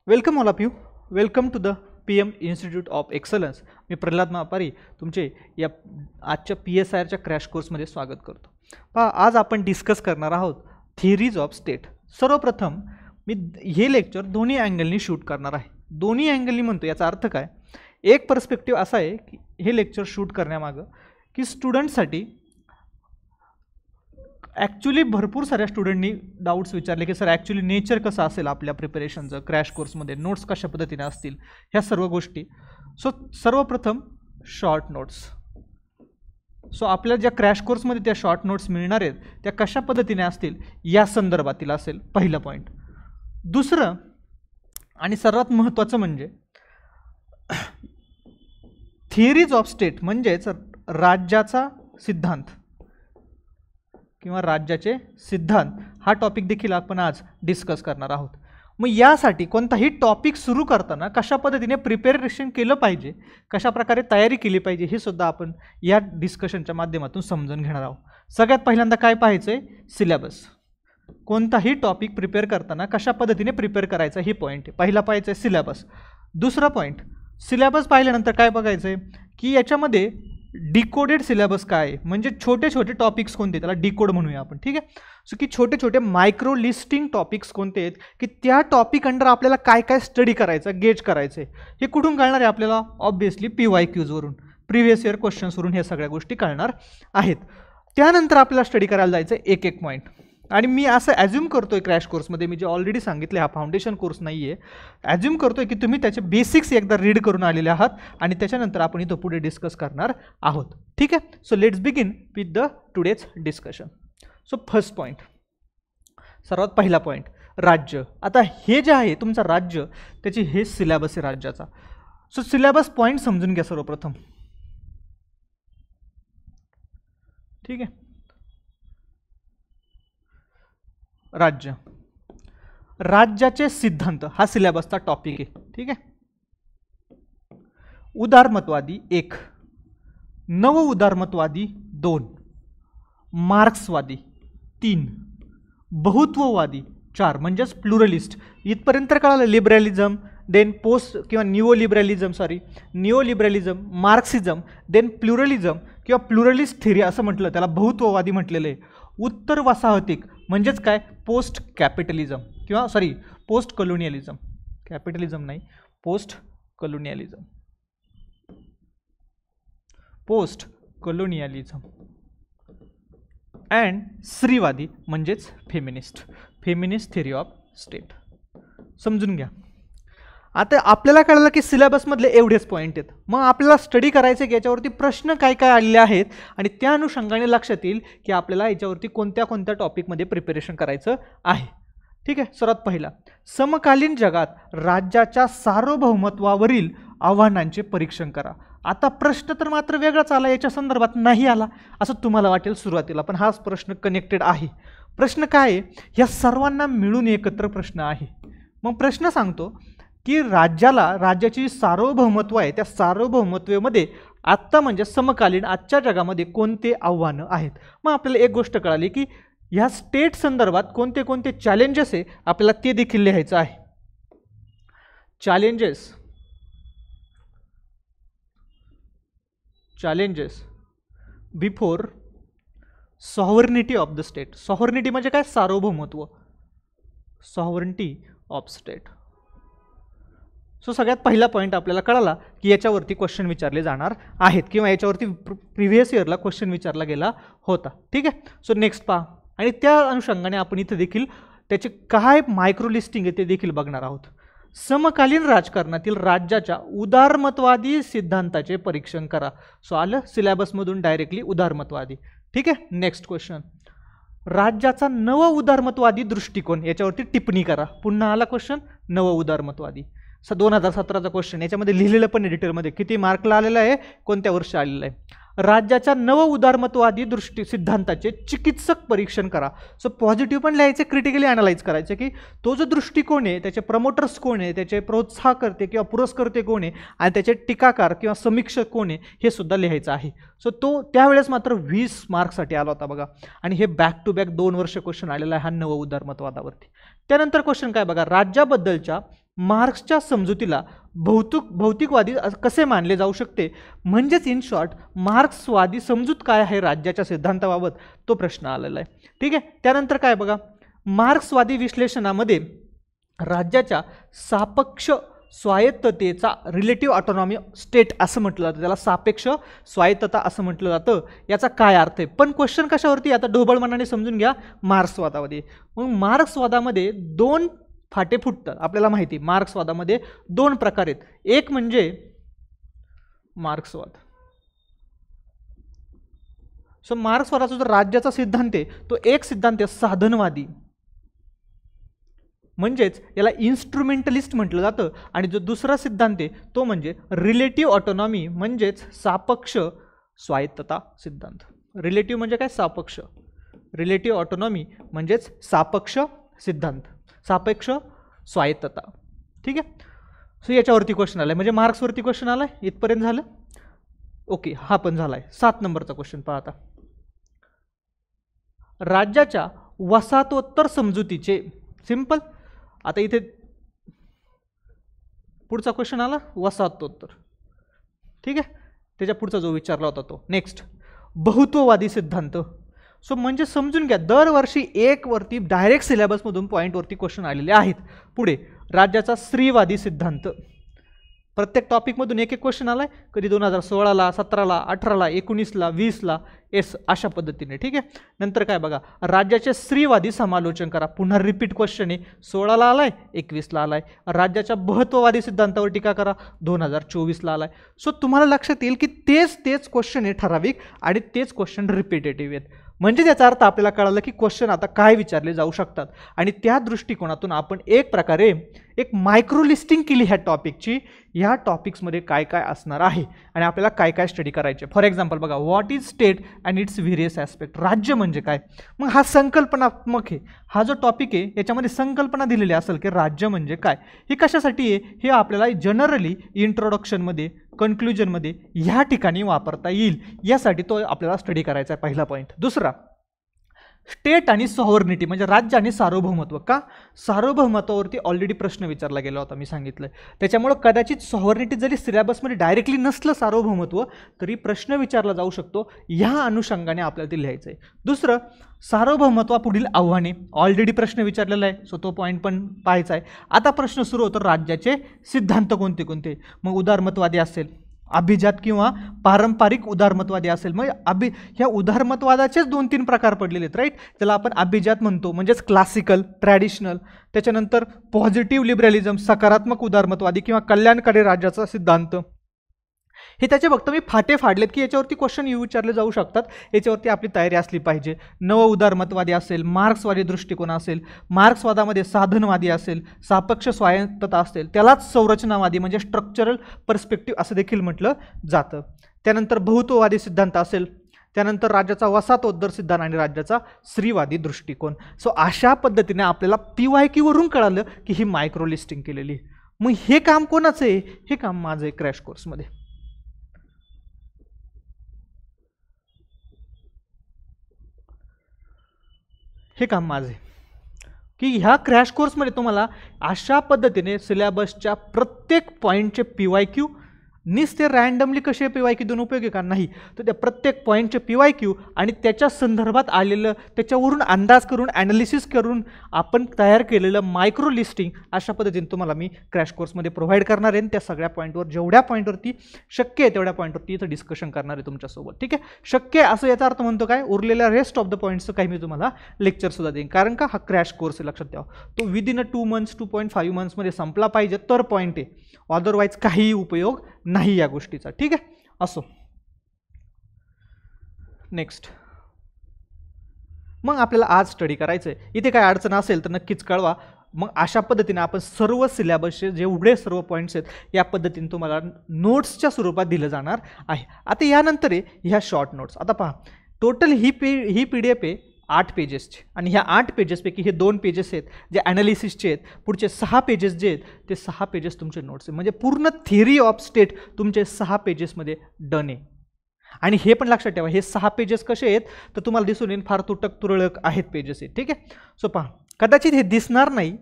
Welcome all of you. Welcome to the PM institute of excellence. मी प्रल्हाद महापारी तुमचे या आजच्या PSIRच्या क्रॅश कोर्समध्ये स्वागत करतो. पहा, आज आपण डिस्कस करणार आहोत थिअरीज ऑफ स्टेट. सर्वप्रथम मी हे लेक्चर दोन्ही अँगलनी शूट करणार आहे. दोन्ही अँगलनी म्हणतो याचा अर्थ काय? एक पर्स्पेक्टिव्ह असा आहे की हे लेक्चर शूट करण्यामागं की स्टुडंटसाठी ॲक्च्युली भरपूर साऱ्या स्टुडंटनी डाऊट्स विचारले की सर ॲक्च्युली नेचर कसं असेल आपल्या प्रिपरेशनचं, क्रॅश कोर्समध्ये नोट्स कशा पद्धतीने असतील, ह्या सर्व गोष्टी. सो सर्वप्रथम शॉर्ट नोट्स. सो आपल्या ज्या क्रॅश कोर्समध्ये त्या शॉर्ट नोट्स मिळणार आहेत त्या कशा पद्धतीने असतील या संदर्भातील असेल पहिलं पॉईंट. दुसरं आणि सर्वात महत्त्वाचं म्हणजे थिअरीज ऑफ स्टेट म्हणजेच राज्याचा सिद्धांत किंवा राज्याचे सिद्धांत हा टॉपिक देखील आपण आज डिस्कस करणार आहोत. मग यासाठी कोणताही टॉपिक सुरू करताना कशा पद्धतीने प्रिपेरेशन केलं पाहिजे, कशा प्रकारे तयारी केली पाहिजे हे सुद्धा आपण या डिस्कशनच्या माध्यमातून समजून घेणार आहोत. सगळ्यात पहिल्यांदा काय पाहायचं आहे? सिलेबस. कोणताही टॉपिक प्रिपेअर करताना कशा पद्धतीने प्रिपेअर करायचा हे पॉईंट आहे. पहिला पाहायचं आहे सिलेबस. दुसरा पॉईंट, सिलेबस पाहिल्यानंतर काय बघायचं आहे की याच्यामध्ये डिकोडेड सिलेबस काय आहे, म्हणजे छोटे छोटे टॉपिक्स कोणते, त्याला डिकोड म्हणूया आपण. ठीक आहे. सो की छोटे छोटे मायक्रो लिस्टिंग टॉपिक्स कोणते आहेत की त्या टॉपिक अंडर आपल्याला काय काय स्टडी करायचं, गेज करायचं आहे, हे कुठून कळणार आहे आपल्याला? ऑब्व्हियसली PYQजवरून, प्रिव्हियस इयर क्वेश्चन्सवरून ह्या सगळ्या गोष्टी कळणार आहेत. त्यानंतर आपल्याला स्टडी करायला जायचं एक एक पॉईंट. आणि मी असं ॲज्युम करतोय क्रॅश कोर्समध्ये, मी जे ऑलरेडी सांगितले हा फाउंडेशन कोर्स नाही आहे, ॲज्युम करतोय की तुम्ही त्याचे बेसिक्स एकदा रीड करून आलेले आहात आणि त्याच्यानंतर आपण इथं पुढे डिस्कस करणार आहोत. ठीक आहे. So let's begin with the today's discussion. So first point, सर्वात पहिला पॉईंट, राज्य. आता हे जे आहे तुमचं राज्य, त्याची हे सिलेबस आहे राज्याचा. सो सिलेबस पॉईंट समजून घ्या सर्वप्रथम. ठीक आहे. राज्य, राज्याचे सिद्धांत हा सिलेबसचा टॉपिक आहे. ठीक आहे. उदारमतवादी 1, नव उदारमतवादी 2, मार्क्सवादी 3, बहुत्ववादी 4 म्हणजेच प्लुरलिस्ट. इथपर्यंत कळालं. लिबरलिझम, देन पोस्ट किंवा निओ लिबरलिझम, मार्क्सिझम, देन प्लुरलिझम किंवा प्लुरलिस्ट थिअरी असं म्हटलं, त्याला बहुत्ववादी म्हटलेलं आहे. उत्तर वसाहतिक म्हणजेच काय? पोस्ट कॅपिटलिझम किंवा पोस्ट कॉलोनियलिझम. कॅपिटलिझम नाही, पोस्ट कॉलोनियलिझम. पोस्ट कॉलोनियलिझम अँड स्त्रीवादी म्हणजेच फेमिनिस्ट थिअरी ऑफ स्टेट. समजून घ्या. आता आपल्याला कळलं की सिलेबसमधले एवढेच पॉईंट आहेत. मग आपल्याला स्टडी करायचं की याच्यावरती प्रश्न काय काय आलेले आहेत आणि त्या अनुषंगाने लक्षात येईल की आपल्याला याच्यावरती कोणत्या कोणत्या टॉपिकमध्ये प्रिपरेशन करायचं आहे. ठीक आहे. सर्वात पहिला, समकालीन जगात राज्याच्या सार्वभौमत्वावरील आव्हानांचे परीक्षण करा. आता प्रश्न तर मात्र वेगळाच आला, याच्या संदर्भात नाही आला असं तुम्हाला वाटेल सुरुवातीला, पण हाच प्रश्न कनेक्टेड आहे. प्रश्न काय आहे? ह्या सर्वांना मिळून एकत्र प्रश्न आहे. मग प्रश्न सांगतो की राज्याची सार्वभौमत्व आहे, त्या सार्वभौमत्वेमध्ये आत्ता म्हणजे समकालीन आजच्या जगामध्ये कोणते आव्हानं आहेत. मग आपल्याला एक गोष्ट कळाली की ह्या स्टेट संदर्भात कोणते कोणते चॅलेंजेस आहे आपल्याला ते देखील लिहायचं आहे. Challenges before sovereignty of the state. Sovereignty म्हणजे काय? सार्वभौमत्व. सॉव्हर्निटी ऑफ स्टेट. सो सगळ्यात पहिला पॉईंट आपल्याला कळाला की याच्यावरती क्वेश्चन विचारले जाणार आहेत किंवा याच्यावरती प्रिव्हियस इयरला क्वेश्चन विचारला गेला होता. ठीक आहे. सो नेक्स्ट पहा, आणि त्या अनुषंगाने आपण इथे देखील त्याचे काय मायक्रो लिस्टिंग आहे ते देखील बघणार आहोत. समकालीन राजकारणातील राज्याच्या उदारमतवादी सिद्धांताचे परीक्षण करा. सो आलं सिलेबसमधून डायरेक्टली उदारमतवादी. ठीक आहे. नेक्स्ट क्वेश्चन, राज्याचा नव उदारमतवादी दृष्टिकोन, याच्यावरती टिप्पणी करा. पुन्हा आला क्वेश्चन नव उदारमतवादी. 2017चा क्वेश्चन, याच्यामध्ये लिहिलेलं पण डिटेलमध्ये किती मार्कला आलेलं आहे, कोणत्या वर्षी आलेलं आहे. राज्याच्या नव उदारमतवादी सिद्धांताचे चिकित्सक परीक्षण करा. सो पॉझिटिव्ह पण लिहायचे, क्रिटिकली अनालाइज करायचे की तो जो दृष्टिकोन आहे, त्याचे प्रमोटर्स कोण आहे, त्याचे प्रोत्साहकर्ते किंवा पुरस्कर्ते कोण आहे आणि त्याचे टीकाकार किंवा समीक्षक कोण आहे हे सुद्धा लिहायचं आहे. सो तो त्यावेळेस मात्र 20 मार्क्ससाठी आला होता बघा, आणि हे बॅक टू बॅक 2 वर्ष क्वेश्चन आलेला आहे हा नव उदारमतवादावरती. त्यानंतर क्वेश्चन काय बघा, राज्याबद्दलच्या मार्क्सच्या समजुतीला भौतिकवादी कसे मानले जाऊ शकते, म्हणजेच इन शॉर्ट मार्क्सवादी समजूत काय आहे राज्याच्या सिद्धांताबाबत, तो प्रश्न आलेला आहे. ठीक आहे. त्यानंतर काय बघा, मार्क्सवादी विश्लेषणामध्ये राज्याच्या सापेक्ष स्वायत्ततेचा रिलेटिव्ह ऑटोनॉमी स्टेट असं म्हटलं जातं, त्याला सापेक्ष स्वायत्तता असं म्हटलं जातं. याचा काय अर्थ आहे, पण क्वेश्चन कशावरती, आता ढोबळ मनाने समजून घ्या, मार्क्सवादामध्ये. मग मार्क्सवादामध्ये दोन फाटे फुटतात, आपल्याला माहिती. मार्क्सवादामध्ये दोन प्रकार आहेत. एक म्हणजे मार्क्सवाद. सो मार्क्सवादाचा जो राज्याचा सिद्धांत आहे तो एक सिद्धांत आहे साधनवादी, म्हणजेच याला इन्स्ट्रुमेंटलिस्ट म्हटलं जातं. आणि जो दुसरा सिद्धांत आहे तो म्हणजे रिलेटिव्ह ऑटोनॉमी, म्हणजेच सापेक्ष स्वायत्तता सिद्धांत. रिलेटिव्ह म्हणजे काय, सापेक्ष. रिलेटिव्ह ऑटोनॉमी म्हणजेच सापेक्ष सिद्धांत, सापेक्ष स्वायत्तता. ठीक आहे. सो याच्यावरती क्वेश्चन आलाय, म्हणजे मार्क्सवरती क्वेश्चन आलाय. इथपर्यंत झालं. ओके, हा पण झालाय. 7 नंबरचा क्वेश्चन पहा आता. राज्याच्या वसाहतोत्तर समजुतीचे, सिंपल. आता इथे पुढचा क्वेश्चन आला वसाहतोत्तर. ठीक आहे. त्याच्या पुढचा जो विचारला होता तो नेक्स्ट बहुत्ववादी सिद्धांत. सो म्हणजे समजून घ्या, दरवर्षी एक वरती डायरेक्ट सिलेबसमधून पॉईंटवरती क्वेश्चन आलेले आहेत. पुढे राज्याचा स्त्रीवादी सिद्धांत. प्रत्येक टॉपिकमधून एक एक क्वेश्चन आलाय, कधी 2016ला, 17ला, 18ला, 19ला, 20ला, अशा पद्धतीने. ठीक आहे. नंतर काय बघा, राज्याचे स्त्रीवादी समालोचन करा. पुन्हा रिपीट क्वेश्चन आहे, 16ला आलाय, 21ला आलाय. राज्याच्या बहुत्ववादी सिद्धांतावर टीका करा, 2024ला आलाय. सो तुम्हाला लक्षात येईल की तेच क्वेश्चन आहे ठराविक, आणि तेच क्वेश्चन रिपीटेटिव्ह आहेत. म्हणजे त्याचा अर्थ आपल्याला कळालं की क्वेश्चन आता काय विचारले जाऊ शकतात. आणि त्या दृष्टिकोनातून आपण एक प्रकारे एक मायक्रो लिस्टिंग केली ह्या टॉपिकची, ह्या टॉपिक्समध्ये काय काय असणार आहे आणि आपल्याला काय काय स्टडी करायचे. फॉर एक्झाम्पल बघा, what is state and it's various aspect. राज्य म्हणजे काय, मग हा संकल्पनात्मक आहे. हा जो टॉपिक आहे याच्यामध्ये संकल्पना दिलेली असेल की राज्य म्हणजे काय, हे कशासाठी आहे, हे आपल्याला जनरली इंट्रोडक्शनमध्ये, कन्क्लुजनमध्ये ह्या ठिकाणी वापरता येईल, यासाठी तो आपल्याला स्टडी करायचा आहे, पहिला पॉईंट. दुसरा, स्टेट आणि सॉव्हर्निटी म्हणजे राज्य आणि सार्वभौमत्व. का, सार्वभौमत्वावरती ऑलरेडी प्रश्न विचारला गेला होता, मी सांगितलं. त्याच्यामुळे कदाचित सॉव्हर्निटी जरी सिलेबसमध्ये डायरेक्टली नसलं सार्वभौमत्व, तरी प्रश्न विचारला जाऊ शकतो. ह्या अनुषंगाने आपल्याला ते लिहायचं आहे. दुसरं, सार्वभौमत्वापुढील आव्हाने, ऑलरेडी प्रश्न विचारलेला आहे, सो तो पॉईंट पण पाहायचा आहे. आता प्रश्न सुरू होतो, राज्याचे सिद्धांत कोणते कोणते. मग उदारमतवादी असेल, अभिजात किंवा पारंपरिक उदारमतवादी असेल. मग ह्या उदारमतवादाचेच 2-3 प्रकार पडलेले आहेत, राईट. त्याला आपण अभिजात म्हणतो, म्हणजेच क्लासिकल, ट्रॅडिशनल. त्याच्यानंतर पॉझिटिव्ह लिबरलिझम, सकारात्मक उदारमतवादी किंवा कल्याणकारी राज्याचा सिद्धांत. हे त्याचे फक्त मी फाटे फाडलेत की याच्यावरती क्वेश्चन विचारले जाऊ शकतात, याच्यावरती आपली तयारी असली पाहिजे. नव उदारमतवादी असेल, मार्क्सवादी दृष्टिकोन असेल, मार्क्सवादामध्ये साधनवादी असेल, सापेक्ष स्वायत्तता असेल, त्यालाच संरचनावादी म्हणजे स्ट्रक्चरल पर्स्पेक्टिव्ह असं देखील म्हटलं जातं. त्यानंतर बहुत्ववादी सिद्धांत असेल, त्यानंतर राज्याचा वसाहतोत्तर सिद्धांत आणि राज्याचा स्त्रीवादी दृष्टिकोन. सो अशा पद्धतीने आपल्याला PYQ वरून कळालं की ही मायक्रो लिस्टिंग केलेली. मग हे काम कोणाचं आहे, हे काम माझं आहे क्रॅश कोर्समध्ये. हे काम माझे की ह्या क्रॅश कोर्समध्ये तुम्हाला अशा पद्धतीने सिलेबसच्या प्रत्येक पॉईंटचे PYQ, निस्ते रँडमली कसे PYQ देऊन उपयोग आहे का, नाही. तर त्या प्रत्येक पॉईंटचे PYQ आणि त्याच्या संदर्भात आलेलं, त्याच्यावरून अंदाज करून, ॲनालिसिस करून आपण तयार केलेलं मायक्रो लिस्टिंग अशा पद्धतीने तुम्हाला मी क्रॅश कोर्समध्ये प्रोव्हाइड करणार आहे. त्या सगळ्या पॉईंटवर, जेवढ्या पॉईंटवरती शक्य आहे तेवढ्या पॉईंटवरती इथं डिस्कशन करणार आहे तुमच्यासोबत. ठीक आहे. शक्य आहे असं याचा अर्थ म्हणतो काय, उरलेल्या रेस्ट ऑफ द पॉईंट्सचं काही मी तुम्हाला लेक्चरसुद्धा देईन, कारण का हा क्रॅश कोर्स आहे, लक्षात ठेवा. तो विदिन 2 मंथ्स 2.5 मंथ्समध्ये संपला पाहिजे तर पॉईंट आहे, अदरवाईज काहीही उपयोग नाही या गोष्टीचा. ठीक आहे. असो, नेक्स्ट. मग आपल्याला आज स्टडी करायचं आहे. इथे काय अडचण असेल तर नक्कीच कळवा. मग अशा पद्धतीने आपण सर्व सिलेबसचे जेवढे सर्व पॉईंट्स आहेत या पद्धतीने तुम्हाला नोट्सच्या स्वरूपात दिलं जाणार आहे. आता यानंतर आहे ह्या शॉर्ट नोट्स. आता पहा, टोटल ही PDF आहे 8 पेजेसचे, आणि ह्या 8 पेजेसपैकी हे 2 पेजेस आहेत जे ॲनालिसिसचे आहेत. पुढचे 6 पेजेस जे आहेत ते 6 पेजेस तुमचे नोट्स आहेत. म्हणजे पूर्ण थिअरी ऑफ स्टेट तुमचे 6 पेजेसमध्ये डन आहे. आणि हे पण लक्षात ठेवा, हे 6 पेजेस कसे आहेत तर तुम्हाला दिसून येईल फार तुटक तुरळक आहेत पेजेस आहेत. ठीक आहे. सो पहा, कदाचित हे दिसणार नाही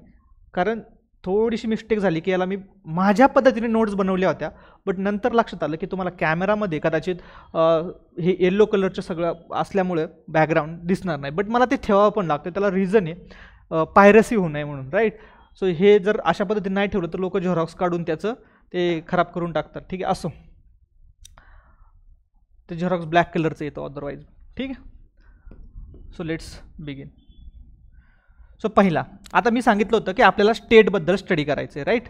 कारण थोडीशी मिस्टेक झाली की याला मी माझ्या पद्धतीने नोट्स बनवल्या होत्या, बट नंतर लक्षात आलं की तुम्हाला कॅमेरामध्ये कदाचित हे येल्लो कलरचं सगळं असल्यामुळे बॅकग्राऊंड दिसणार नाही, बट मला ते ठेवावं पण लागतं. त्याला रिझन आहे पायरसी होऊ नये म्हणून, राईट. सो हे जर अशा पद्धतीने नाही ठेवलं तर लोक झेरॉक्स काढून त्याचं ते खराब करून टाकतात. ठीक आहे, असो ते झेरॉक्स ब्लॅक कलरचं येतो अदरवाईज. ठीक आहे, सो लेट्स बिगिन. सो पहिला, आता मी सांगितलं होतं की आपल्याला स्टेटबद्दल स्टडी करायचं आहे, राईट.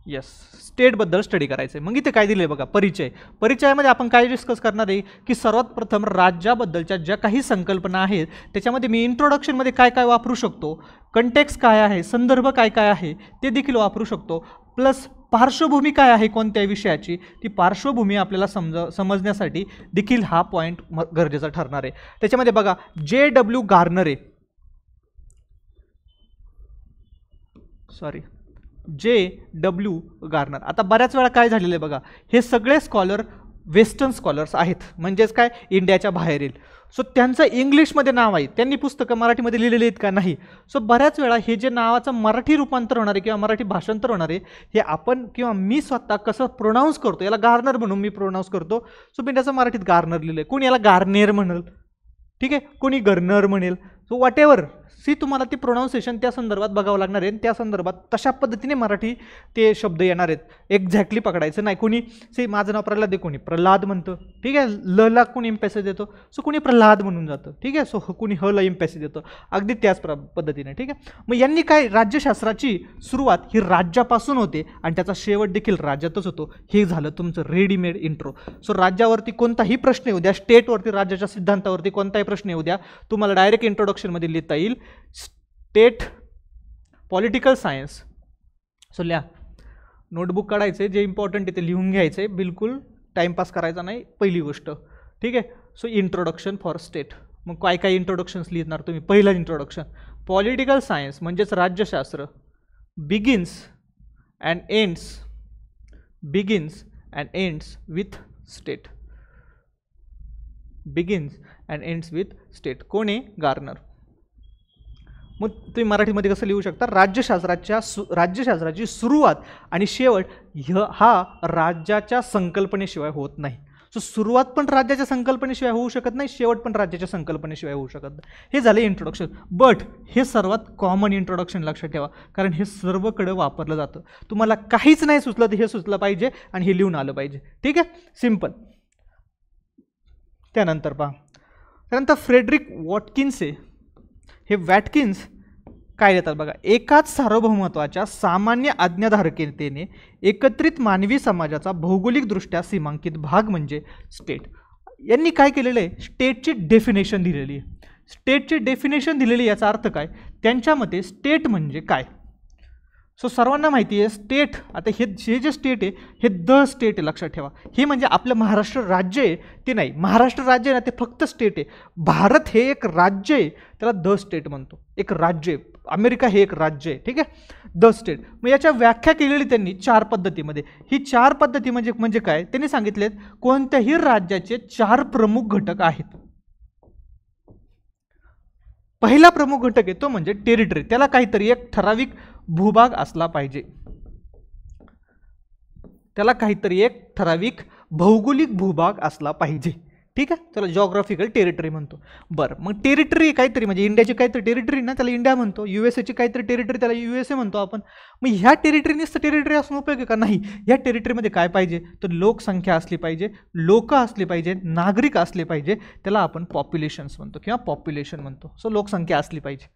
येस, स्टेटबद्दल स्टडी करायचं आहे. मग इथे काय दिलं आहे बघा, परिचय. परिचयामध्ये आपण काय डिस्कस करणार आहे की सर्वात प्रथम राज्याबद्दलच्या ज्या काही संकल्पना आहेत त्याच्यामध्ये मी इंट्रोडक्शनमध्ये काय काय वापरू शकतो, कंटेक्स्ट काय आहे, संदर्भ काय काय आहे ते देखील वापरू शकतो, प्लस पार्श्वभूमी काय आहे कोणत्या विषयाची, ती पार्श्वभूमी आपल्याला समजण्यासाठी देखील हा पॉईंट गरजेचा ठरणार आहे. त्याच्यामध्ये बघा J.W. गार्नर आहे, J.W. गार्नर. आता बऱ्याच वेळा काय झालेलं आहे बघा, हे सगळे स्कॉलर वेस्टर्न स्कॉलर्स आहेत, म्हणजेच काय इंडियाच्या बाहेरील. सो त्यांचं इंग्लिशमध्ये नाव आहे, त्यांनी पुस्तकं मराठीमध्ये लिहिलेली आहेत का, नाही. सो बऱ्याच वेळा हे जे नावाचं मराठी रूपांतर होणार आहे किंवा मराठी भाषांतर होणार आहे हे आपण किंवा मी स्वतः कसं प्रोनाऊन्स करतो, याला गार्नर म्हणून मी प्रोनाऊन्स करतो. सो मी त्याचं मराठीत गार्नर लिहिलं आहे. कोणी याला गार्नेर म्हणेल, ठीक आहे, कोणी गर्नर म्हणेल. सो वॉट एव्हर सी, तुम्हाला ती प्रोनाऊन्सिएशन त्या संदर्भात बघावं लागणार आहे. त्या संदर्भात तशा पद्धतीने मराठी ते शब्द येणार आहेत, एक्झॅक्टली पकडायचं नाही. कोणी सी माझं नाव प्रल्हाद आहे, कोणी प्रल्हाद म्हणतं, ठीक आहे, लला कोणी इम्पॅसेज देतो, सो कोणी प्रल्हाद म्हणून जातं, ठीक आहे. सो कोणी हला इम्पॅसेज देतो, अगदी त्याच पद्धतीने, ठीक आहे. मग यांनी काय, राज्यशास्त्राची सुरुवात ही राज्यापासून होते आणि त्याचा शेवट देखील राज्यातच होतो. हे झालं तुमचं रेडीमेड इंट्रो. सो राज्यावरती कोणताही प्रश्न येऊ द्या, स्टेटवरती, राज्याच्या सिद्धांतावरती कोणताही प्रश्न येऊ द्या, तुम्हाला डायरेक्ट इंट्रोडक्शनमध्ये लिहिता येईल स्टेट पॉलिटिकल सायन्स. सो लिहा, नोटबुक काढायचे, जे इम्पॉर्टंट आहे ते लिहून घ्यायचे, बिलकुल टाइमपास करायचा नाही, पहिली गोष्ट, ठीक आहे. So introduction for state. मग काय काय इंट्रोडक्शन्स लिहिणार तुम्ही. पहिलं इंट्रोडक्शन, पॉलिटिकल सायन्स म्हणजेच राज्यशास्त्र, begins and ends with state. Begins and ends with state. कोण आहे, गार्नर. मग तुम्ही मराठीमध्ये कसं लिहू शकता, राज्यशास्त्राची सुरुवात आणि शेवट हा राज्याच्या संकल्पनेशिवाय होत नाही. सो सुरुवात पण राज्याच्या संकल्पनेशिवाय होऊ शकत नाही, शेवट पण राज्याच्या संकल्पनेशिवाय होऊ शकत नाही. हे झालं इंट्रोडक्शन. बट हे सर्वात कॉमन इंट्रोडक्शन लक्षात ठेवा, कारण हे सर्वकडे वापरलं जातं. तुम्हाला काहीच नाही सुचलं तर हे सुचलं पाहिजे आणि हे लिहून आलं पाहिजे, ठीक आहे, सिम्पल. त्यानंतर पहा, त्यानंतर फ्रेडरिक वॉटकिन्स हे वॅटकिन्स काय देतात बघा, एकाच सार्वभौमत्वाच्या सामान्य आज्ञाधारकतेने एकत्रित मानवी समाजाचा भौगोलिकदृष्ट्या सीमांकित भाग म्हणजे स्टेट. यांनी काय केलेलं आहे, स्टेटची डेफिनेशन दिलेली आहे. स्टेटची डेफिनेशन दिलेली, याचा अर्थ काय, त्यांच्या मते स्टेट म्हणजे काय. सो सर्वांना माहिती आहे स्टेट, आता हे जे स्टेट आहे हे द स्टेट आहे, लक्षात ठेवा. हे म्हणजे आपलं महाराष्ट्र राज्य आहे ते नाही, महाराष्ट्र राज्य आहे ना ते फक्त स्टेट आहे. भारत हे एक राज्य आहे, त्याला द स्टेट म्हणतो, एक राज्य आहे. अमेरिका हे एक राज्य आहे, ठीक आहे, द स्टेट. मग याच्या व्याख्या केलेली त्यांनी 4 पद्धतीमध्ये. ही 4 पद्धती म्हणजे काय, त्यांनी सांगितलेत कोणत्याही राज्याचे 4 प्रमुख घटक आहेत. पहिला प्रमुख घटक आहे तो म्हणजे टेरिटरी. त्याला काहीतरी एक ठराविक भूभाग असला पाहिजे, त्याला काहीतरी एक ठराविक भौगोलिक भूभाग असला पाहिजे, ठीक आहे. त्याला जॉग्राफिकल टेरिटरी म्हणतो. बरं, मग टेरिटरी काहीतरी म्हणजे इंडियाची काहीतरी टेरिटरी ना, त्याला इंडिया म्हणतो. USA ची काहीतरी टेरिटरी, त्याला USA म्हणतो आपण. मग ह्या टेरिटरीनीच टेरिटरी असणं उपयोग आहे का, नाही. या टेरिटरीमध्ये काय पाहिजे तर लोकसंख्या असली पाहिजे, लोक असली पाहिजे, नागरिक असले पाहिजे, त्याला आपण पॉप्युलेशन्स म्हणतो किंवा पॉप्युलेशन म्हणतो. सो लोकसंख्या असली पाहिजे.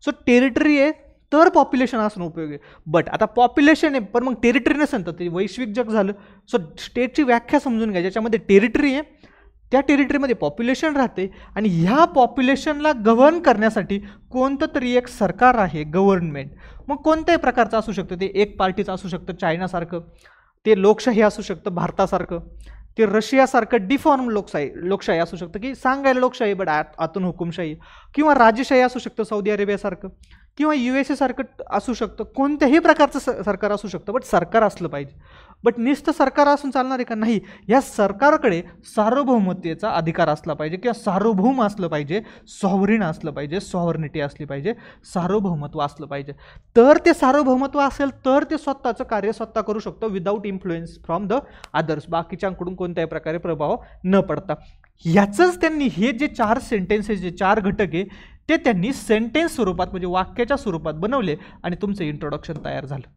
सो टेरिटरी आहे तर पॉप्युलेशन असणं उपयोग आहे. बट आता पॉप्युलेशन आहे पण मग टेरिटरी नसेल तर ते वैश्विक जग झालं. सो स्टेटची व्याख्या समजून घ्या, ज्याच्यामध्ये टेरिटरी आहे त्या टेरिटरीमध्ये पॉप्युलेशन राहते आणि ह्या पॉप्युलेशनला गव्हर्न करण्यासाठी कोणतं तरी एक सरकार आहे, गव्हर्नमेंट. मग कोणत्याही प्रकारचं असू शकतं, ते एक पार्टीचं असू शकतं चायनासारखं, ते लोकशाही असू शकतं भारतासारखं, ते रशियासारखं डिफॉर्म लोकशाही असू शकतं की सांगायला लोकशाही बट आतून हुकुमशाही, किंवा राजेशाही असू शकतं सौदी अरेबियासारखं, किंवा USA सारखं असू शकतं, कोणत्याही प्रकारचं सरकार असू शकतं, बट सरकार असलं पाहिजे. बट नुसतं सरकार असून चालणार आहे का? नाही. या सरकारकडे सार्वभौमतेचा अधिकार असला पाहिजे किंवा सार्वभौम असलं पाहिजे, सॉव्हरीन असलं पाहिजे, सॉव्हर्निटी असली पाहिजे, सार्वभौमत्व असलं पाहिजे. तर ते सार्वभौमत्व असेल तर ते स्वतःचं कार्य स्वतः करू शकतो without influence from the others, बाकीच्यांकडून कोणत्याही प्रकारे प्रभाव न पडता. याचंच त्यांनी हे जे 4 सेंटेन्सेस, जे 4 घटक आहे ते त्यांनी सेंटेन्स स्वरूपात म्हणजे वाक्याच्या स्वरूपात बनवले आणि तुमचं इंट्रोडक्शन तयार झालं.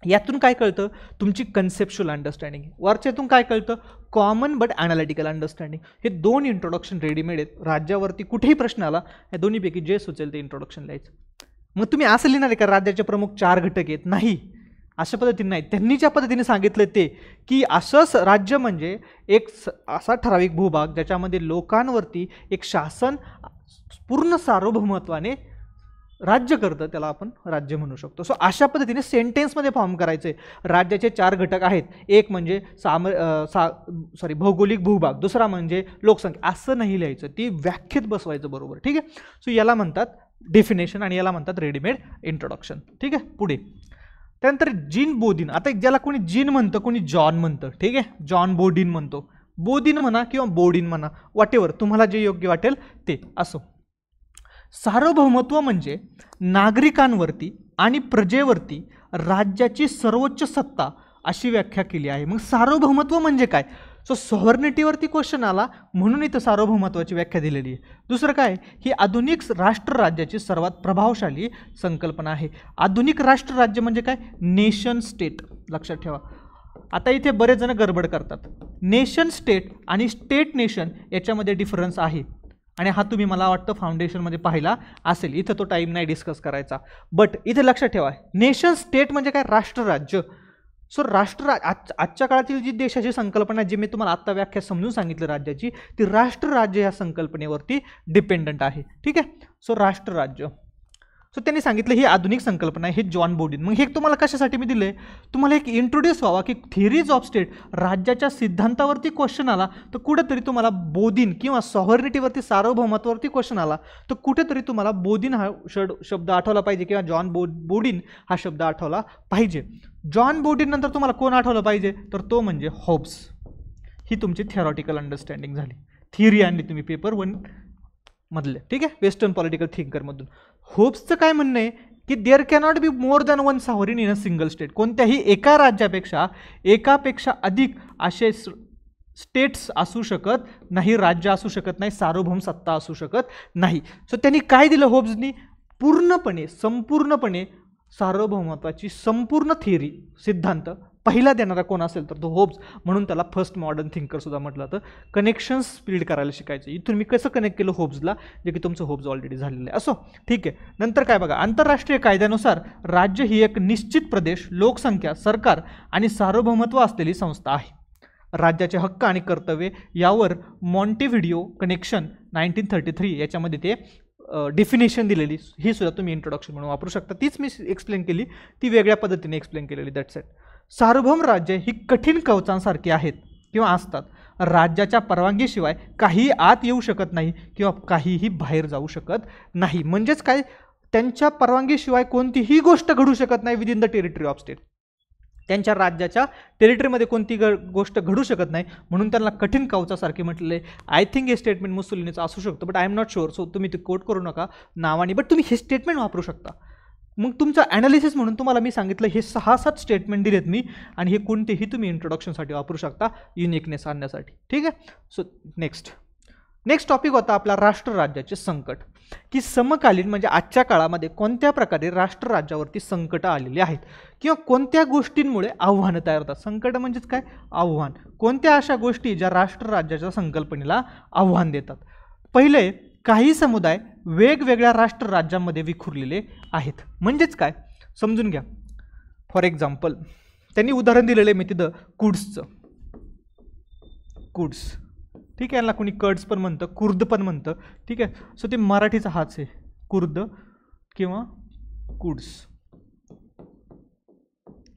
यातून काय कळतं? तुमची कन्सेप्च्युअल अंडरस्टँडिंग. वरच्यातून काय कळतं? Common but analytical understanding. हे 2 इंट्रोडक्शन रेडीमेड आहेत. राज्यावरती कुठेही प्रश्न आला या दोन्हीपैकी जे सुचेल ते इंट्रोडक्शन लिहायचं. मग तुम्ही असं लिहिणार आहे का राज्याचे प्रमुख 4 घटक आहेत? नाही, अशा पद्धतीने नाही. त्यांनी ज्या पद्धतीने सांगितलं ते की असंच राज्य म्हणजे एक असा ठराविक भूभाग ज्याच्यामध्ये लोकांवरती एक शासन पूर्ण सार्वभौमत्वाने राज्य करतं, त्याला आपण राज्य म्हणू शकतो. सो अशा पद्धतीने सेंटेन्समध्ये फॉर्म करायचे. राज्याचे 4 घटक आहेत. एक म्हणजे भौगोलिक भूभाग, दुसरा म्हणजे लोकसंख्या. असं नाही लिहायचं, ती व्याख्येत बसवायचं बरोबर. ठीक आहे. सो याला म्हणतात डेफिनेशन आणि याला म्हणतात रेडीमेड इंट्रोडक्शन. ठीक आहे. पुढे त्यानंतर जीन बोदिन. आता ज्याला कोणी जीन म्हणतं, कोणी जॉन म्हणतं. ठीक आहे. जॉन बोडिन म्हणतो, बोदिन म्हणा किंवा बोडिन म्हणा, वॉटेवर तुम्हाला जे योग्य वाटेल ते असो. सार्वभौमत्व म्हणजे नागरिकांवरती आणि प्रजेवरती राज्याची सर्वोच्च सत्ता अशी व्याख्या केली आहे. मग सार्वभौमत्व म्हणजे काय? सो सॉव्हर्निटीवरती क्वेश्चन आला म्हणून इथं सार्वभौमत्वाची व्याख्या दिलेली आहे. दुसरं काय? ही आधुनिक राष्ट्रराज्याची सर्वात प्रभावशाली संकल्पना आहे. आधुनिक राष्ट्रराज्य म्हणजे काय? Nation state. लक्षात ठेवा. आता इथे बरेच जण गडबड करतात. नेशन स्टेट आणि स्टेट नेशन याच्यामध्ये डिफरन्स आहे आणि हा तुम्ही मला वाटतं फाउंडेशनमध्ये पाहिला असेल. इथं तो टाईम नाही डिस्कस करायचा. बट इथे लक्षात ठेवा, नेशन स्टेट म्हणजे काय? राष्ट्रराज्य. सो आजच्या काळातील जी देशाची संकल्पना जी मी तुम्हाला आत्ता व्याख्या समजून सांगितलं राज्याची, ती राष्ट्रराज्य या संकल्पनेवरती डिपेंडंट आहे. ठीक आहे. सो राष्ट्रराज्य. सो त्यांनी सांगितलं ही आधुनिक संकल्पना आहे. हे जॉन बोडिन. मग हे तुम्हाला कशासाठी मी दिले? तुम्हाला एक इंट्रोड्यूस व्हावा की थिअरीज ऑफ स्टेट, राज्याच्या सिद्धांतावरती क्वेश्चन आला तर कुठेतरी तुम्हाला बोदिन किंवा सॉव्हर्निटीवरती सार्वभौमत्वावरती क्वेश्चन आला तर कुठेतरी तुम्हाला बोदिन हा शब्द आठवला पाहिजे किंवा जॉन बोडिन हा शब्द आठवला पाहिजे. जॉन बोडिन नंतर तुम्हाला कोण आठवलं पाहिजे? तर तो म्हणजे होब्स. ही तुमची थिअरॉटिकल अंडरस्टँडिंग झाली. थिअरी आणली तुम्ही पेपर 1 मधले. ठीक आहे. Western political थिंकरमधून. होब्सचं काय म्हणणं आहे की there cannot be more than 1 sovereign in a single state. कोणत्याही एका राज्यापेक्षा एकापेक्षा अधिक असे स्टेट्स असू शकत नाही, राज्य असू शकत नाही, सार्वभौम सत्ता असू शकत नाही. सो त्यांनी काय दिलं होब्सनी? पूर्णपणे संपूर्णपणे सार्वभौमत्वाची संपूर्ण थिअरी, सिद्धांत पहिला देणारा कोण असेल तर तो होब्स. म्हणून त्याला फर्स्ट मॉडर्न थिंकर सुद्धा म्हटलं तर कनेक्शन्स बिल्ड करायला शिकायचं. इथून मी कसं कनेक्ट केलं होब्सला, जे की तुमचं होब्स ऑलरेडी झालेलं आहे. असो. ठीक आहे. नंतर काय बघा, आंतरराष्ट्रीय कायद्यानुसार राज्य ही एक निश्चित प्रदेश, लोकसंख्या, सरकार आणि सार्वभौमत्व असलेली संस्था आहे. राज्याचे हक्क आणि कर्तव्ये यावर मॉन्टेव्हिडिओ कनेक्शन 1933 याच्यामध्ये ते डेफिनेशन दिलेली, ही सुद्धा तुम्ही इंट्रोडक्शन म्हणून वापरू शकता. तीच मी एक्सप्लेन केली, ती वेगळ्या पद्धतीने एक्सप्लेन केलेली. That's it. सार्वभौम राज्य ही कठीण कवचांसारखी आहेत किंवा असतात. राज्याच्या परवानगीशिवाय काही आत येऊ शकत नाही किंवा काहीही बाहेर जाऊ शकत नाही. म्हणजेच काय? त्यांच्या परवानगीशिवाय कोणतीही गोष्ट घडू शकत नाही within the territory of state. त्यांच्या राज्याच्या टेरिटरीमध्ये कोणती गोष्ट घडू शकत नाही म्हणून त्यांना कठीण कवचासारखे म्हटलेलं आहे. आय थिंक हे स्टेटमेंट मुसोलिनीचं असू शकतं, but I am not sure. So तुम्ही ते कोट करू नका नावाने, बट तुम्ही हे स्टेटमेंट वापरू शकता. मग तुमचं ॲनालिसिस म्हणून तुम्हाला मी सांगितलं हे 6-7 स्टेटमेंट दिलेत मी, आणि हे कोणतेही तुम्ही इंट्रोडक्शनसाठी वापरू शकता, युनिकनेस आणण्यासाठी. ठीक आहे. सो नेक्स्ट टॉपिक होता आपला राष्ट्रराज्याचे संकट, की समकालीन म्हणजे आजच्या काळामध्ये कोणत्या प्रकारे राष्ट्रराज्यावरती संकटं आलेली आहेत किंवा कोणत्या गोष्टींमुळे आव्हानं तयार होतात. संकट म्हणजेच काय? आव्हान. कोणत्या अशा गोष्टी ज्या राष्ट्रराज्याच्या संकल्पनेला आव्हान देतात. पहिले, काही समुदाय वेगवेगळ्या राष्ट्रराज्यांमध्ये विखुरलेले आहेत. म्हणजेच काय? समजून घ्या. फॉर एक्झाम्पल त्यांनी उदाहरण दिलेलं आहे मी तिथं कुड्सचं. कुड्स. ठीक आहे. यांना कोणी कर्ड्स पण म्हणतं, कुर्द पण म्हणतं. ठीक आहे. सो ते मराठीचा हाच आहे, कुर्द किंवा कुड्स.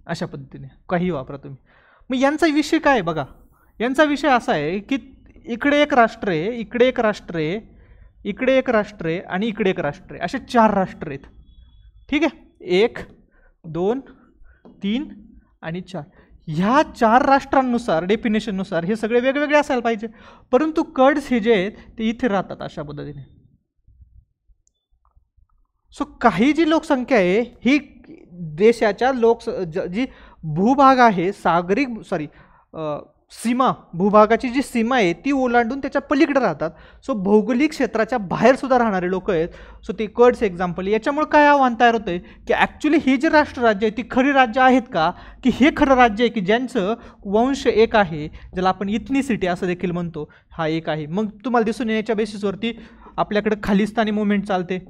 अशा पद्धतीने काही वापरा तुम्ही. मग यांचा विषय काय आहे बघा. यांचा विषय असा आहे की इकडे एक राष्ट्र आहे, इकडे एक राष्ट्र आहे, इकडे एक राष्ट्र आहे आणि इकडे एक राष्ट्र आहे. असे 4 राष्ट्र आहेत. ठीक आहे, 1 2 3 आणि 4. ह्या 4 राष्ट्रांनुसार डेफिनेशननुसार हे सगळे वेगवेगळे असायला पाहिजे, परंतु कर्ड्स हे जे आहेत ते इथे राहतात अशा पद्धतीने. सो काही जी लोकसंख्या आहे ही देशाच्या जी भूभाग आहे सीमा, भूभागाची जी सीमा आहे ती ओलांडून त्याच्या पलीकडे राहतात. सो भौगोलिक क्षेत्राच्या बाहेर सुद्धा राहणारे लोक आहेत. सो ते कर्ड्स एक्झाम्पल. याच्यामुळे काय आव्हान तयार होतंय की ॲक्च्युली ही जी राष्ट्रराज्य आहे ती खरी राज्य आहेत का, की हे खरं राज्य आहे की ज्यांचं वंश एक आहे, ज्याला आपण इथनिसिटी असं देखील म्हणतो, हा एक आहे. मग तुम्हाला दिसून येण्याच्या बेसिसवरती आपल्याकडे खालिस्तानी मुवमेंट चालते.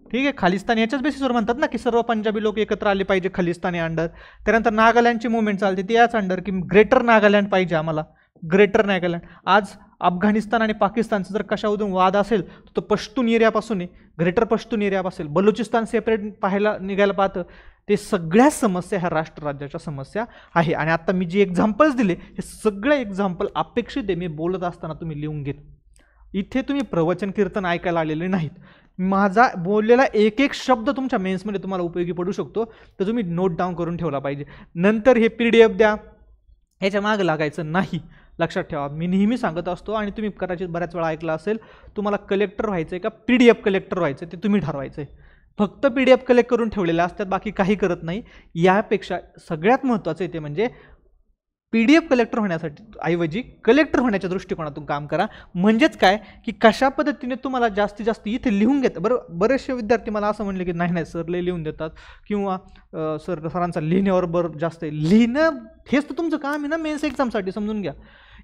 ठीक आहे, खालिस्तान याच्याच बेसिसवर म्हणतात ना की सर्व पंजाबी लोक एकत्र आले पाहिजे खालिस्तानी अंडर. त्यानंतर नागालँडची मुवमेंट चालते ती याच अंडर की ग्रेटर नागालँड पाहिजे आम्हाला, ग्रेटर नागालँड. आज अफगाणिस्तान आणि पाकिस्तानचा जर कशावरून वाद असेल तर पश्तून एरियापासून आहे, ग्रेटर पश्तून एरिया असेल, बलुचिस्तान सेपरेट पाहायला निघायला पाहतं. ते सगळ्या समस्या ह्या राष्ट्रराज्याच्या समस्या आहे. आणि आता मी जे एक्झाम्पल्स दिले हे सगळे एक्झाम्पल अपेक्षित आहे मी बोलत असताना तुम्ही लिहून घेत. इथे तुम्ही प्रवचन कीर्तन ऐकायला आलेले नाहीत. माझा बोललेला एक एक शब्द तुमच्या मेन्समध्ये तुम्हाला उपयोगी पडू शकतो, तर तुम्ही नोट डाऊन करून ठेवला पाहिजे. नंतर हे PDF द्या ह्याच्या मागं लागायचं नाही, लक्षात ठेवा. मी नेहमी सांगत असतो आणि तुम्ही कदाचित बऱ्याच वेळा ऐकलं असेल, तुम्हाला कलेक्टर व्हायचं आहे का PDF कलेक्टर व्हायचं आहे ते तुम्ही ठरवायचं आहे. फक्त PDF कलेक्ट करून ठेवलेले असतात, बाकी काही करत नाही. यापेक्षा सगळ्यात महत्त्वाचं आहे ते म्हणजे PDF कलेक्टर होण्यासाठी ऐवजी कलेक्टर होण्याच्या दृष्टिकोनातून काम करा. म्हणजेच काय की कशा पद्धतीने तुम्हाला जास्तीत जास्त इथे लिहून घेतं. बरेचसे विद्यार्थी मला असं म्हणले की नाही सर लय लिहून देतात किंवा सरांचा लिहिण्यावर जास्त आहे. लिहिणं हेच तर तुमचं काम आहे ना मेन्स एक्झामसाठी, समजून घ्या.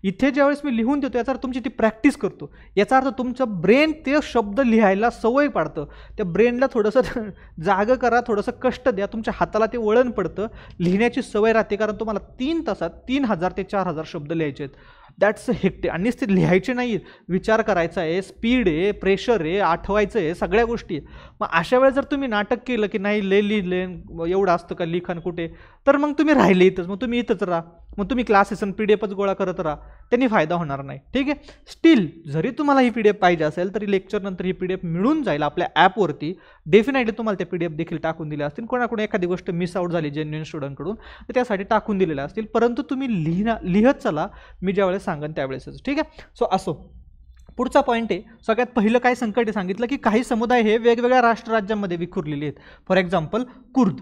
इथे ज्यावेळेस मी लिहून देतो याचा अर्थ तुमची ती प्रॅक्टिस करतो, याचा अर्थ तुमचं ब्रेन ते शब्द लिहायला सवय पाडतं. त्या ब्रेनला थोडंसं जागं करा, थोडंसं कष्ट द्या, तुमच्या हाताला ते वळण पडतं, लिहिण्याची सवय राहते. कारण तुम्हाला 3 तासात 3000 ते 4000 शब्द लिहायचे आहेत. That's hectic. आणि ते लिहायचे नाही, विचार करायचा आहे, स्पीड आहे, प्रेशर आहे, आठवायचं आहे, सगळ्या गोष्टी. मग अशा वेळेस जर तुम्ही नाटक केलं की नाही लिहिले एवढं असतं का लिखाण कुठे, तर मग तुम्ही राहिले इथंच, मग तुम्ही इथंच राहा, मग तुम्ही क्लासेस आणि PDFच गोळा करत राहा, त्यांनी फायदा होणार नाही. ठीक आहे. स्टील जरी तुम्हाला ही PDF पाहिजे असेल तरी लेक्चर नंतर ही PDF मिळून जाईल आपल्या ॲपवरती. डेफिनेटली तुम्हाला त्या PDF देखील टाकून दिल्या असतील. कोणाकडून एखादी गोष्ट मिस आउट झाली जेन्युइन स्टुडंटकडून तर त्यासाठी टाकून दिलेल्या असतील, परंतु तुम्ही लिहत चला मी ज्यावेळेस सांगेन त्यावेळेसच. ठीक आहे. सो असो, पुढचा पॉईंट आहे. सगळ्यात पहिलं काय संकट आहे सांगितलं की काही समुदाय हे वेगवेगळ्या राष्ट्रराज्यांमध्ये विखुरलेले आहेत. फॉर एक्झाम्पल कुर्द,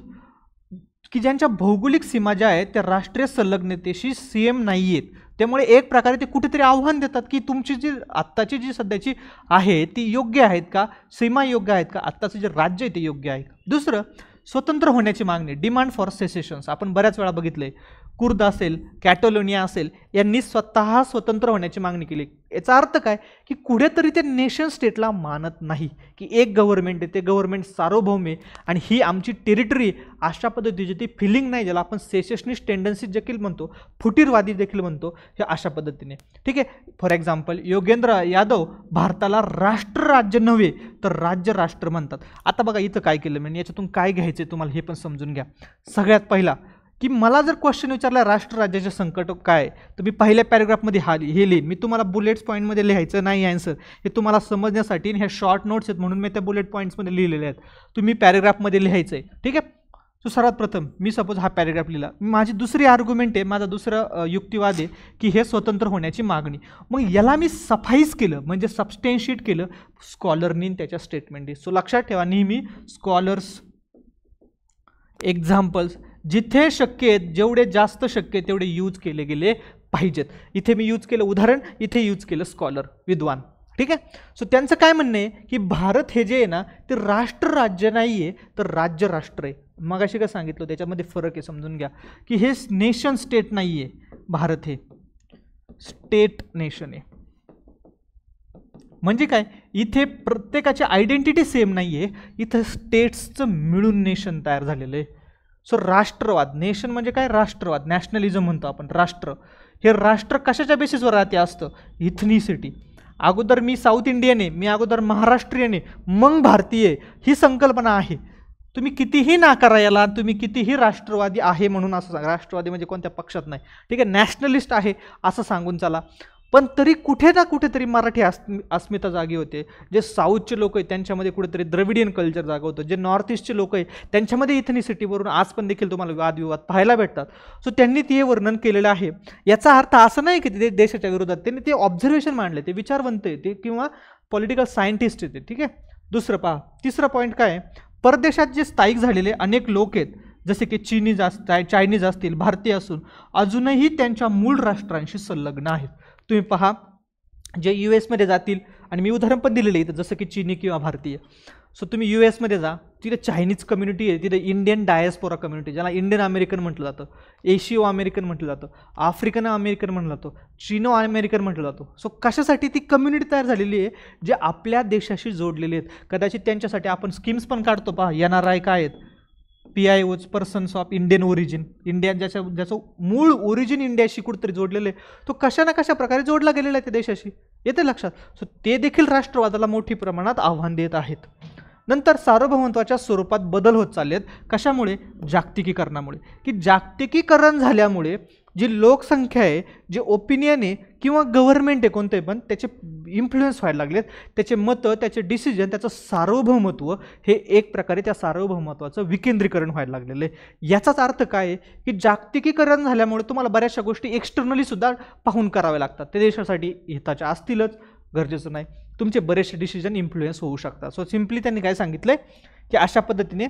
की ज्यांच्या भौगोलिक सीमा ज्या आहेत त्या राष्ट्रीय संलग्नतेशी सेम नाही आहेत. त्यामुळे एक प्रकारे ते कुठेतरी आव्हान देतात की तुमची जी आत्ताची जी सध्याची आहे ती योग्य आहेत का, सीमा योग्य आहेत का, आत्ताचं जे राज्य आहे ते योग्य आहे का. दुसरं, स्वतंत्र होण्याची मागणी, डिमांड फॉर सेसेशन्स. आपण बऱ्याच वेळा बघितले कुर्द असेल, कॅटोलोनिया असेल, यांनी स्वतः स्वतंत्र होण्याची मागणी केली. याचा अर्थ काय की कुठेतरी ते नेशन स्टेटला मानत नाही की एक गव्हर्नमेंट आहे, ते गव्हर्नमेंट सार्वभौम आहे आणि ही आमची टेरिटरी, अशा पद्धतीची ती फिलिंग नाही, ज्याला आपण सेसेशनिस्ट टेंडन्सी देखील म्हणतो, फुटीरवादी देखील म्हणतो, हे अशा पद्धतीने. ठीक आहे. फॉर एक्झाम्पल योगेंद्र यादव भारताला राष्ट्रराज्य नव्हे तर राज्य राष्ट्र म्हणतात. आता बघा इथं काय केलं म्हणजे याच्यातून काय घ्यायचं तुम्हाला हे पण समजून घ्या. सगळ्यात पहिला की मला जर क्वेश्चन विचारला राष्ट्रराज्याचे संकट काय, तर मी पहिल्या पॅरेग्राफमध्ये हे लिहीन. मी तुम्हाला बुलेट्स पॉईंटमध्ये लिहायचं नाही आन्सर, हे तुम्हाला समजण्यासाठी ह्या शॉर्ट नोट्स आहेत म्हणून मी त्या बुलेट पॉईंट्समध्ये लिहिलेले आहेत. तुम्ही पॅरेग्राफमध्ये लिहायचं आहे. ठीक आहे. सो सर्वात प्रथम मी सपोज हा पॅरेग्राफ लिहिला, माझी दुसरी आर्ग्युमेंट आहे, माझा दुसरा युक्तिवाद आहे की हे स्वतंत्र होण्याची मागणी. मग याला मी सफाईज केलं म्हणजे सबस्टेन्शिएट केलं स्कॉलरनी त्याच्या स्टेटमेंटने. सो लक्षात ठेवा नेहमी स्कॉलर्स, एक्झाम्पल्स जिथे शक्य आहेत, जेवढे जास्त शक्य आहे तेवढे यूज केले गेले पाहिजेत. इथे मी यूज केलं उदाहरण, इथे यूज केलं स्कॉलर, विद्वान. ठीक आहे. सो त्यांचं काय म्हणणं आहे की भारत हे जे आहे ना ते राष्ट्रराज्य नाही आहे तर राज्य राष्ट्र आहे. मग अशी काय सांगितलं त्याच्यामध्ये फरक आहे, समजून घ्या की हे नेशन स्टेट नाही आहे, भारत हे स्टेट नेशन आहे. म्हणजे काय, इथे प्रत्येकाची आयडेंटिटी सेम नाही आहे, इथं स्टेट्सचं मिळून नेशन तयार झालेलं आहे. सो राष्ट्रवाद, नेशन म्हणजे काय, राष्ट्रवाद, नॅशनलिझम म्हणतो आपण. राष्ट्र हे राष्ट्र कशाच्या बेसिसवर राहते असतं, इथनिसिटी. अगोदर मी साऊथ इंडियन आहे, मी अगोदर महाराष्ट्रीयन आहे, मग भारतीय, ही संकल्पना आहे. तुम्ही कितीही नाकारा याला, तुम्ही कितीही राष्ट्रवादी आहे म्हणून असं सांगा, राष्ट्रवादी म्हणजे कोणत्या पक्षात नाही, ठीक आहे, नॅशनलिस्ट आहे असं सांगून चला. पण तरी कुठे ना कुठेतरी मराठी अस्मिता जागी होते. जे साऊथचे लोक आहेत त्यांच्यामध्ये कुठेतरी द्रविडियन कल्चर जागा होतं. जे नॉर्थ ईस्टचे लोक आहेत त्यांच्यामध्ये इथनिसिटीवरून आज पण देखील तुम्हाला वादविवाद पाहायला भेटतात. सो त्यांनी ते वर्णन केलेलं आहे. याचा अर्थ असं नाही की ते देशाच्या विरोधात, त्यांनी ते ऑब्झर्वेशन मांडले, ते विचारवंत आहे ते किंवा पॉलिटिकल सायंटिस्ट आहेत ते. ठीक आहे. दुसरं पहा, तिसरा पॉईंट काय, परदेशात जे स्थायिक झालेले अनेक लोक आहेत जसे की चायनीज असतील, भारतीय असून अजूनही त्यांच्या मूळ राष्ट्रांशी संलग्न आहेत. तुम्ही पहा, जे US जातील, आणि मी उदाहरण पण दिलेलं आहे जसं की चीनी किंवा भारतीय. सो तुम्ही US जा, तिथे चायनीज कम्युनिटी आहे, तिथे इंडियन डायस्पोरा कम्युनिटी, ज्याला इंडियन अमेरिकन म्हटलं जातं, एशियो अमेरिकन म्हटलं जातं, आफ्रिकन अमेरिकन म्हटलं जातं, चिनो अमेरिकन म्हटलं जातं. सो कशासाठी ती कम्युनिटी तयार झालेली आहे, जे आपल्या देशाशी जोडलेले आहेत. कदाचित त्यांच्यासाठी आपण स्कीम्स पण काढतो. पहा, NRI काय आहेत, PIOs, persons of Indian origin, India ज्याचं मूळ ओरिजिन इंडियाशी कुठेतरी जोडलेलं आहे, तो कशा ना कशा प्रकारे जोडला गेलेला आहे त्या देशाशी, येते लक्षात. सो ते देखील राष्ट्रवादाला मोठ्या प्रमाणात आव्हान देत आहेत. नंतर सार्वभौमत्वाच्या स्वरूपात बदल होत चालले आहेत. कशामुळे? जागतिकीकरणामुळे. की जागतिकीकरण झाल्यामुळे जी लोकसंख्या आहे, जे ओपिनियन आहे किंवा गव्हर्नमेंट आहे कोणते पण, त्याचे इन्फ्लुएन्स व्हायला लागलेत, त्याचे मतं, त्याचे डिसिजन, त्याचं सार्वभौमत्व हे एक प्रकारे त्या सार्वभौमत्वाचं विकेंद्रीकरण व्हायला लागलेलं आहे. याचाच अर्थ काय आहे की जागतिकीकरण झाल्यामुळे तुम्हाला बऱ्याचशा गोष्टी एक्सटर्नली सुद्धा पाहून कराव्या लागतात. ते देशासाठी हिताच्या असतीलच, गरजेचं नाही, तुमचे बरेचसे डिसिजन इन्फ्लुएन्स होऊ शकतात. सो सिम्पली त्यांनी काय सांगितलंय की अशा पद्धतीने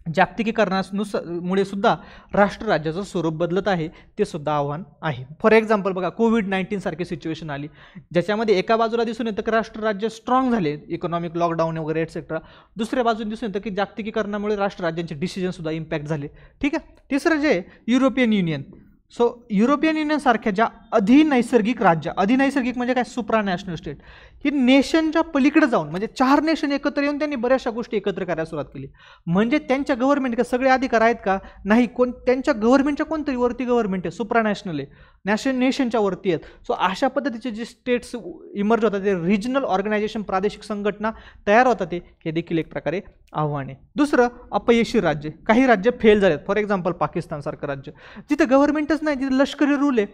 जागतिकीकरणामुळे सुद्धा राष्ट्रराज्याचं स्वरूप बदलत आहे, ते सुद्धा आव्हान आहे. फॉर एक्झाम्पल बघा, कोविड-19 सारखी सिच्युएशन आली, ज्याच्यामध्ये एका बाजूला दिसून येतं की राष्ट्रराज्य स्ट्रॉंग झाले, इकॉनॉमिक लॉकडाऊन वगैरे एटसेट्रा. दुसऱ्या बाजून दिसून येतं की जागतिकीकरणामुळे राष्ट्रराज्यांचे डिसिजन सुद्धा इम्पॅक्ट झाले. ठीक आहे. तिसरं जे European union. So European union सारख्या ज्या अधिनैसर्गिक राज्य, अधिनैसर्गिक म्हणजे काय, सुप्रा नॅशनल स्टेट, ही नेशनच्या पलीकडे जाऊन, म्हणजे 4 नेशन एकत्र येऊन त्यांनी बऱ्याचशा गोष्टी एकत्र करायला सुरुवात केली. म्हणजे त्यांच्या गव्हर्नमेंट का सगळे अधिकार आहेत का? नाही. त्यांच्या गव्हर्नमेंटच्या कोणतरी वरती गव्हर्नमेंट आहे, सुप्रा नॅशनल आहे, नेशनच्या वरती आहेत. सो अशा पद्धतीचे जे स्टेट्स इमर्ज होतात, ते रिजनल ऑर्गनायझेशन, प्रादेशिक संघटना तयार होतात, हे देखील एक प्रकारे आव्हान आहे. दुसरं, अपयशी राज्य. काही राज्य फेल झालेत. फॉर एक्झाम्पल पाकिस्तान सारखं राज्य, जिथे गव्हर्नमेंटच नाही, जिथे लष्करी रूल आहे,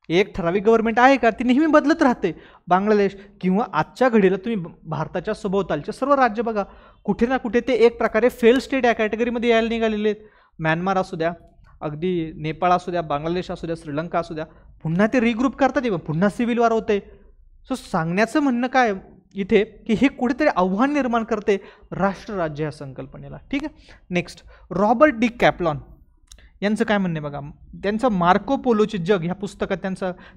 एक ठराविक गव्हर्नमेंट आहे का, ती नेहमी बदलत राहते. बांगलादेश किंवा आजच्या घडीला तुम्ही भारताच्या सभोवतालचे सर्व राज्य बघा, कुठे ना कुठे ते एक प्रकारे फेल स्टेट या कॅटेगरीमध्ये यायला निघालेले आहेत. म्यानमार असू द्या, अगदी नेपाळ असू द्या, बांगलादेश असू द्या, श्रीलंका असू द्या, पुन्हा ते रिग्रुप करतात, पुन्हा सिव्हिल वॉर होते. सो सांगण्याचं म्हणणं काय इथे की हे कुठेतरी आव्हान निर्माण करते राष्ट्रराज्य या संकल्पनेला. ठीक आहे. नेक्स्ट, रॉबर्ट डी कॅप्लॉन यांचं काय म्हणणं आहे बघा. त्यांचं मार्को पोलोचे जग ह्या पुस्तकात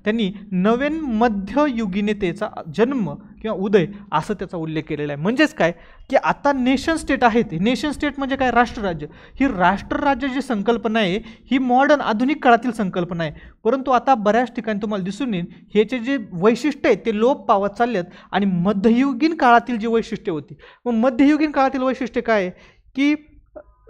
त्यांनी नवीन मध्ययुगीनतेचा जन्म किंवा उदय असं त्याचा उल्लेख केलेला आहे. म्हणजेच काय की आता नेशन स्टेट आहेत, नेशन स्टेट म्हणजे काय, राष्ट्रराज्य. ही राष्ट्रराज्य जी संकल्पना आहे ही मॉडर्न आधुनिक काळातील संकल्पना आहे, परंतु आता बऱ्याच ठिकाणी तुम्हाला दिसून येईल ह्याचे जे वैशिष्ट्य आहेत ते लोप पावत चालले आहेत आणि मध्ययुगीन काळातील जी वैशिष्ट्ये होती, मग मध्ययुगीन काळातील वैशिष्ट्य काय आहे की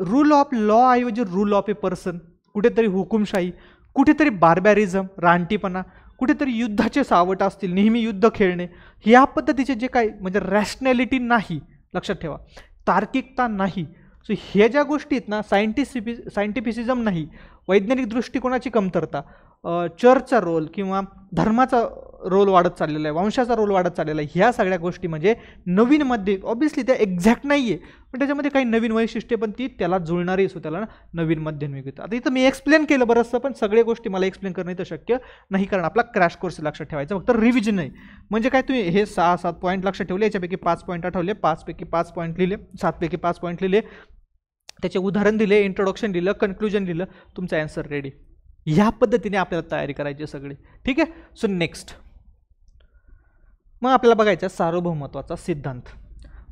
रूल ऑफ लॉ ऐवजी रूल ऑफ ए पर्सन, कुठेतरी हुकुमशाही, कुठेतरी बार्बॅरिझम, रानटीपणा, कुठेतरी युद्धाचे सावट असतील, नेहमी युद्ध खेळणे, ह्या पद्धतीचे जे काही म्हणजे रॅशनॅलिटी नाही, लक्षात ठेवा, तार्किकता नाही. सो ह्या ज्या गोष्टी आहेत ना, सायंटिफिसिझम नाही, वैज्ञानिक दृष्टिकोनाची कमतरता, चर्चचा रोल किंवा धर्माचा रोल वाढत चाललेला आहे, वंशाचा रोल वाढत चाललेला आहे, ह्या सगळ्या गोष्टी म्हणजे नवीनमध्ये ऑब्व्हियसली त्या एक्झॅक्ट नाही आहे, पण त्याच्यामध्ये काही नवीन वैशिष्ट्ये पण ती त्याला जुळणारी असो, त्याला नवीन मध्यन्युगीता. आता इथं मी एक्सप्लेन केलं बरंचसं, पण सगळ्या गोष्टी मला एक्सप्लेन करणं इथं शक्य नाही, कारण आपला क्रॅश कोर्स लक्षात ठेवायचा, फक्त रिव्हिजन आहे. म्हणजे काय, तुम्ही हे 6-7 पॉईंट लक्षात ठेवले, याच्यापैकी 5 पॉईंट आठवले, 5 पैकी 5 पॉईंट लिहिले, 7 पैकी 5 पॉईंट लिहिले, त्याचे उदाहरण दिले, इंट्रोडक्शन दिलं, कन्क्लुजन दिलं, तुमचा आन्सर रेडी. ह्या पद्धतीने आपल्याला तयारी करायची सगळी. ठीक आहे. सो नेक्स्ट मग आपल्याला बघायचं सार्वभौमत्वाचा सिद्धांत.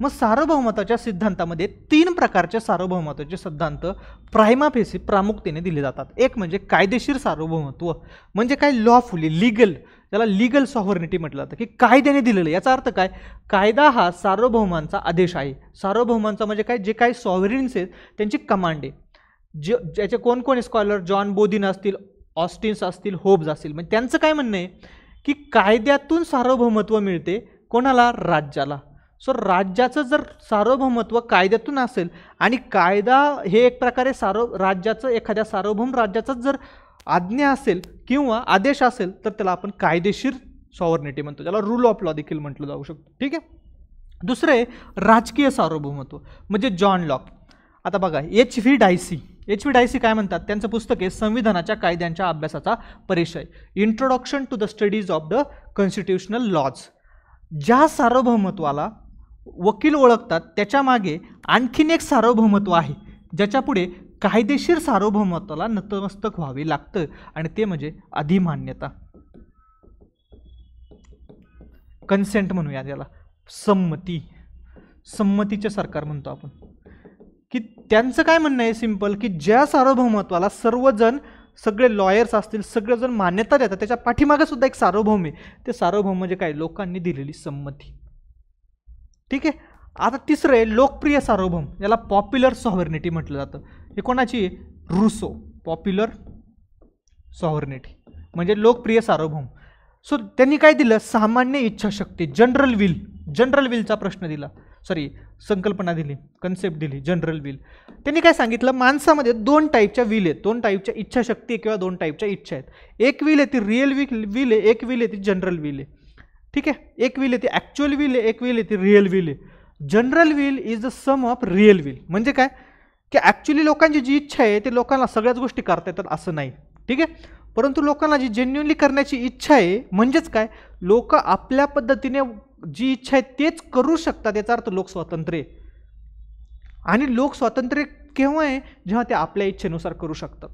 मग सार्वभौमत्वाच्या सिद्धांतामध्ये 3 प्रकारचे सार्वभौमत्वाचे सिद्धांत प्रायमा फेसी प्रामुख्याने दिले जातात. एक म्हणजे कायदेशीर सार्वभौमत्व, म्हणजे काय, लॉफुली, लीगल, त्याला लीगल सॉव्हर्निटी म्हटलं जातं, की कायद्याने दिलेलं. याचा अर्थ काय, कायदा हा सार्वभौमांचा आदेश आहे. सार्वभौमांचा म्हणजे काय, जे काही सॉव्हरिन्स आहेत त्यांची कमांड आहे. ज्याचे कोण कोण स्कॉलर, जॉन बोदिन असतील, ऑस्टिन्स असतील, होब्स असतील, म्हणजे त्यांचं काय म्हणणं आहे की कायद्यातून सार्वभौमत्व मिळते कोणाला, राज्याला. सो राज्याचं जर सार्वभौमत्व कायद्यातून असेल आणि कायदा हे एक प्रकारे राज्याचं, एखाद्या सार्वभौम राज्याचं जर आज्ञा असेल किंवा आदेश असेल तर त्याला आपण कायदेशीर सॉव्हर्निटी म्हणतो, ज्याला रूल ऑफ लॉ देखील म्हटलं जाऊ शकतं. ठीक आहे. दुसरे राजकीय सार्वभौमत्व म्हणजे जॉन लॉक. आता बघा H.V. डायसी काय म्हणतात, त्यांचं पुस्तक आहे संविधानाच्या कायद्यांच्या अभ्यासाचा परिचय, introduction to the studies of the constitutional laws. ज्या सार्वभौमत्वाला वकील ओळखतात त्याच्या मागे आणखीन एक सार्वभौमत्व आहे ज्याच्या पुढे कायदेशीर सार्वभौमत्वाला नतमस्तक व्हावे लागतं, आणि ते म्हणजे अधिमान्यता, कन्सेंट म्हणूया त्याला, संमतीचे सरकार म्हणतो आपण. की त्यांचं काय म्हणणं आहे सिंपल, की ज्या सार्वभौमत्वाला सर्वजण, सगळे लॉयर्स असतील, सगळेजण मान्यता देतात, त्याच्या पाठीमागे सुद्धा एक सार्वभौम आहे. ते सार्वभौम म्हणजे काय, लोकांनी दिलेली संमती. ठीक आहे. आता तिसरं आहे लोकप्रिय सार्वभौम, याला पॉप्युलर सॉव्हर्निटी म्हटलं जातं. हे कोणाची आहे, रुसो. पॉप्युलर सॉव्हर्निटी म्हणजे लोकप्रिय सार्वभौम. सो त्यांनी काय दिलं, सामान्य इच्छाशक्ती, जनरल विलचा प्रश्न दिला, संकल्पना दिली, कन्सेप्ट दिली, जनरल विल. त्यांनी काय सांगितलं, माणसामध्ये दोन टाईपच्या विल आहेत, दोन टाईपच्या इच्छाशक्ती किंवा दोन टाईपच्या इच्छा आहेत. एक विल आहे ती रिअल विल आहे, एक विल आहे ती जनरल विल आहे. ठीक आहे. एक विल आहे ती ॲक्च्युअल विल आहे, एक विल आहे ती रिअल विल आहे. General will is the sum of real will. म्हणजे काय, की ॲक्च्युअली लोकांची जी इच्छा आहे ते लोकांना सगळ्याच गोष्टी करता येतात असं नाही. ठीक आहे. परंतु लोकांना जी जेन्युअनली करण्याची इच्छा आहे, म्हणजेच काय, लोक आपल्या पद्धतीने जी इच्छा आहे तेच करू शकतात, याचा अर्थ लोक स्वातंत्र्य. आणि लोक स्वातंत्र्य केव्हा आहे, जेव्हा ते आपल्या इच्छेनुसार करू शकतात.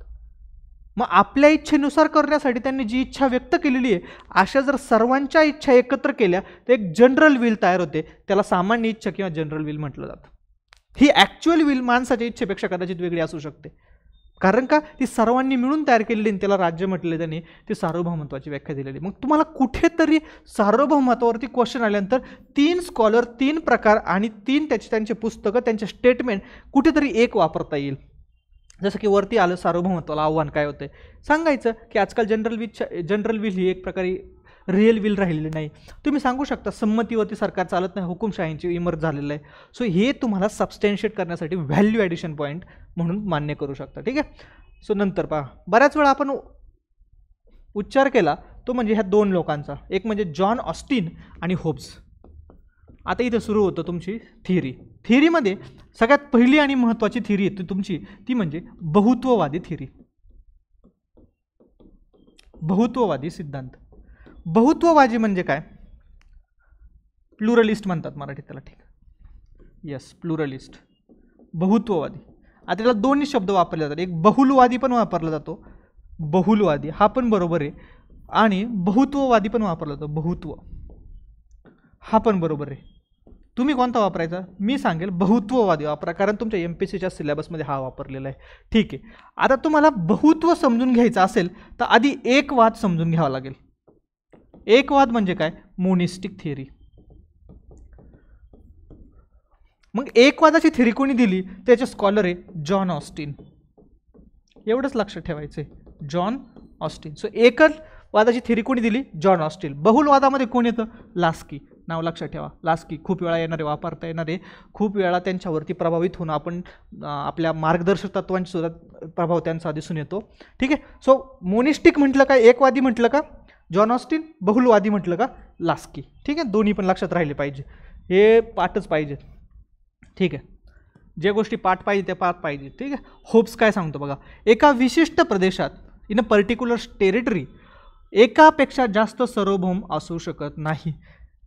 मग आपल्या इच्छेनुसार करण्यासाठी त्यांनी जी इच्छा व्यक्त केलेली आहे, अशा जर सर्वांच्या इच्छा एकत्र केल्या तर एक जनरल विल तयार होते, त्याला सामान्य इच्छा किंवा जनरल विल म्हटलं जातं. ही ॲक्च्युअल विल माणसाच्या इच्छेपेक्षा कदाचित वेगळी असू शकते, कारण का ती सर्वांनी मिळून तयार केलेली, त्याला राज्य म्हटले, त्यांनी ती सार्वभौमत्वाची व्याख्या दिलेली. मग तुम्हाला कुठेतरी सार्वभौमत्वावरती क्वेश्चन आल्यानंतर 3 स्कॉलर, 3 प्रकार आणि 3 त्यांचे पुस्तकं, त्यांचे स्टेटमेंट कुठेतरी एक वापरता येईल. जसं की वरती आलं, सार्वभौमत्वाला आव्हान काय होतं, सांगायचं की आजकाल जनरल विल ही एक प्रकारे रिअल विल राहिलेली नाही. तुम्ही सांगू शकता संमतीवरती सरकार चालत नाही, हुकुमशाहींची इमर्ज झालेलं आहे. सो हे तुम्हाला सबस्टॅन्शिएट करण्यासाठी व्हॅल्यू ॲडिशन पॉईंट म्हणून मान्य करू शकता. ठीक आहे. सो नंतर पहा, बऱ्याच वेळा आपण उच्चार केला तो म्हणजे ह्या दोन लोकांचा, एक म्हणजे जॉन ऑस्टिन आणि होब्स. आता इथे सुरू होतं तुमची थिअरीमध्ये सगळ्यात पहिली आणि महत्त्वाची थिअरी आहे तुमची, ती म्हणजे बहुत्ववादी थिअरी, बहुत्ववादी सिद्धांत. बहुत्ववादी म्हणजे काय, प्लुरलिस्ट म्हणतात मराठीत त्याला. ठीक, येस, प्लुरलिस्ट, बहुत्ववादी. आता त्याला दोन्ही शब्द वापरले जातात, एक बहुलवादी पण वापरला जातो, बहुलवादी हा पण बरोबर आहे, आणि बहुत्ववादी पण वापरला जातो, बहुत्व हा पण बरोबर आहे. तुम्ही कोणता वापरायचा, मी सांगेल बहुत्ववादी वापरा, कारण तुमच्या MPSCच्या सिलेबसमध्ये हा वापरलेला आहे. ठीक आहे. आता तुम्हाला बहुत्व समजून घ्यायचं असेल तर आधी एकवाद समजून घ्यावा लागेल. एकवाद म्हणजे काय, मोनिस्टिक थिअरी. मग एकवादाची थिअरी कोणी दिली, त्याचे स्कॉलर आहे जॉन ऑस्टिन. एवढंच लक्षात ठेवायचं आहे, जॉन ऑस्टिन. सो एकवादाची थिअरी कोणी दिली, जॉन ऑस्टिन. बहुलवादामध्ये कोण येतं, लास्की. नाव लक्षात ठेवा, लास्की. खूप वेळा येणारे, वापरता येणारे, खूप वेळा त्यांच्यावरती प्रभावित होऊन आपण आपल्या मार्गदर्शक तत्वांची सुद्धा प्रभाव त्यांचा दिसून येतो. ठीक आहे. सो मोनिस्टिक म्हटलं का, एकवादी म्हटलं का जॉन ऑस्टिन, बहुलवादी म्हटलं का लास्की. ठीक आहे. दोन्ही पण लक्षात राहिले पाहिजे, हे पाठच पाहिजे. ठीक आहे. जे गोष्टी पाठ पाहिजे त्या पाठ पाहिजे. ठीक आहे. होप्स काय सांगतो बघा, एका विशिष्ट प्रदेशात, इन अ पर्टिक्युलर टेरिटरी, एकापेक्षा जास्त सार्वभौम असू शकत नाही.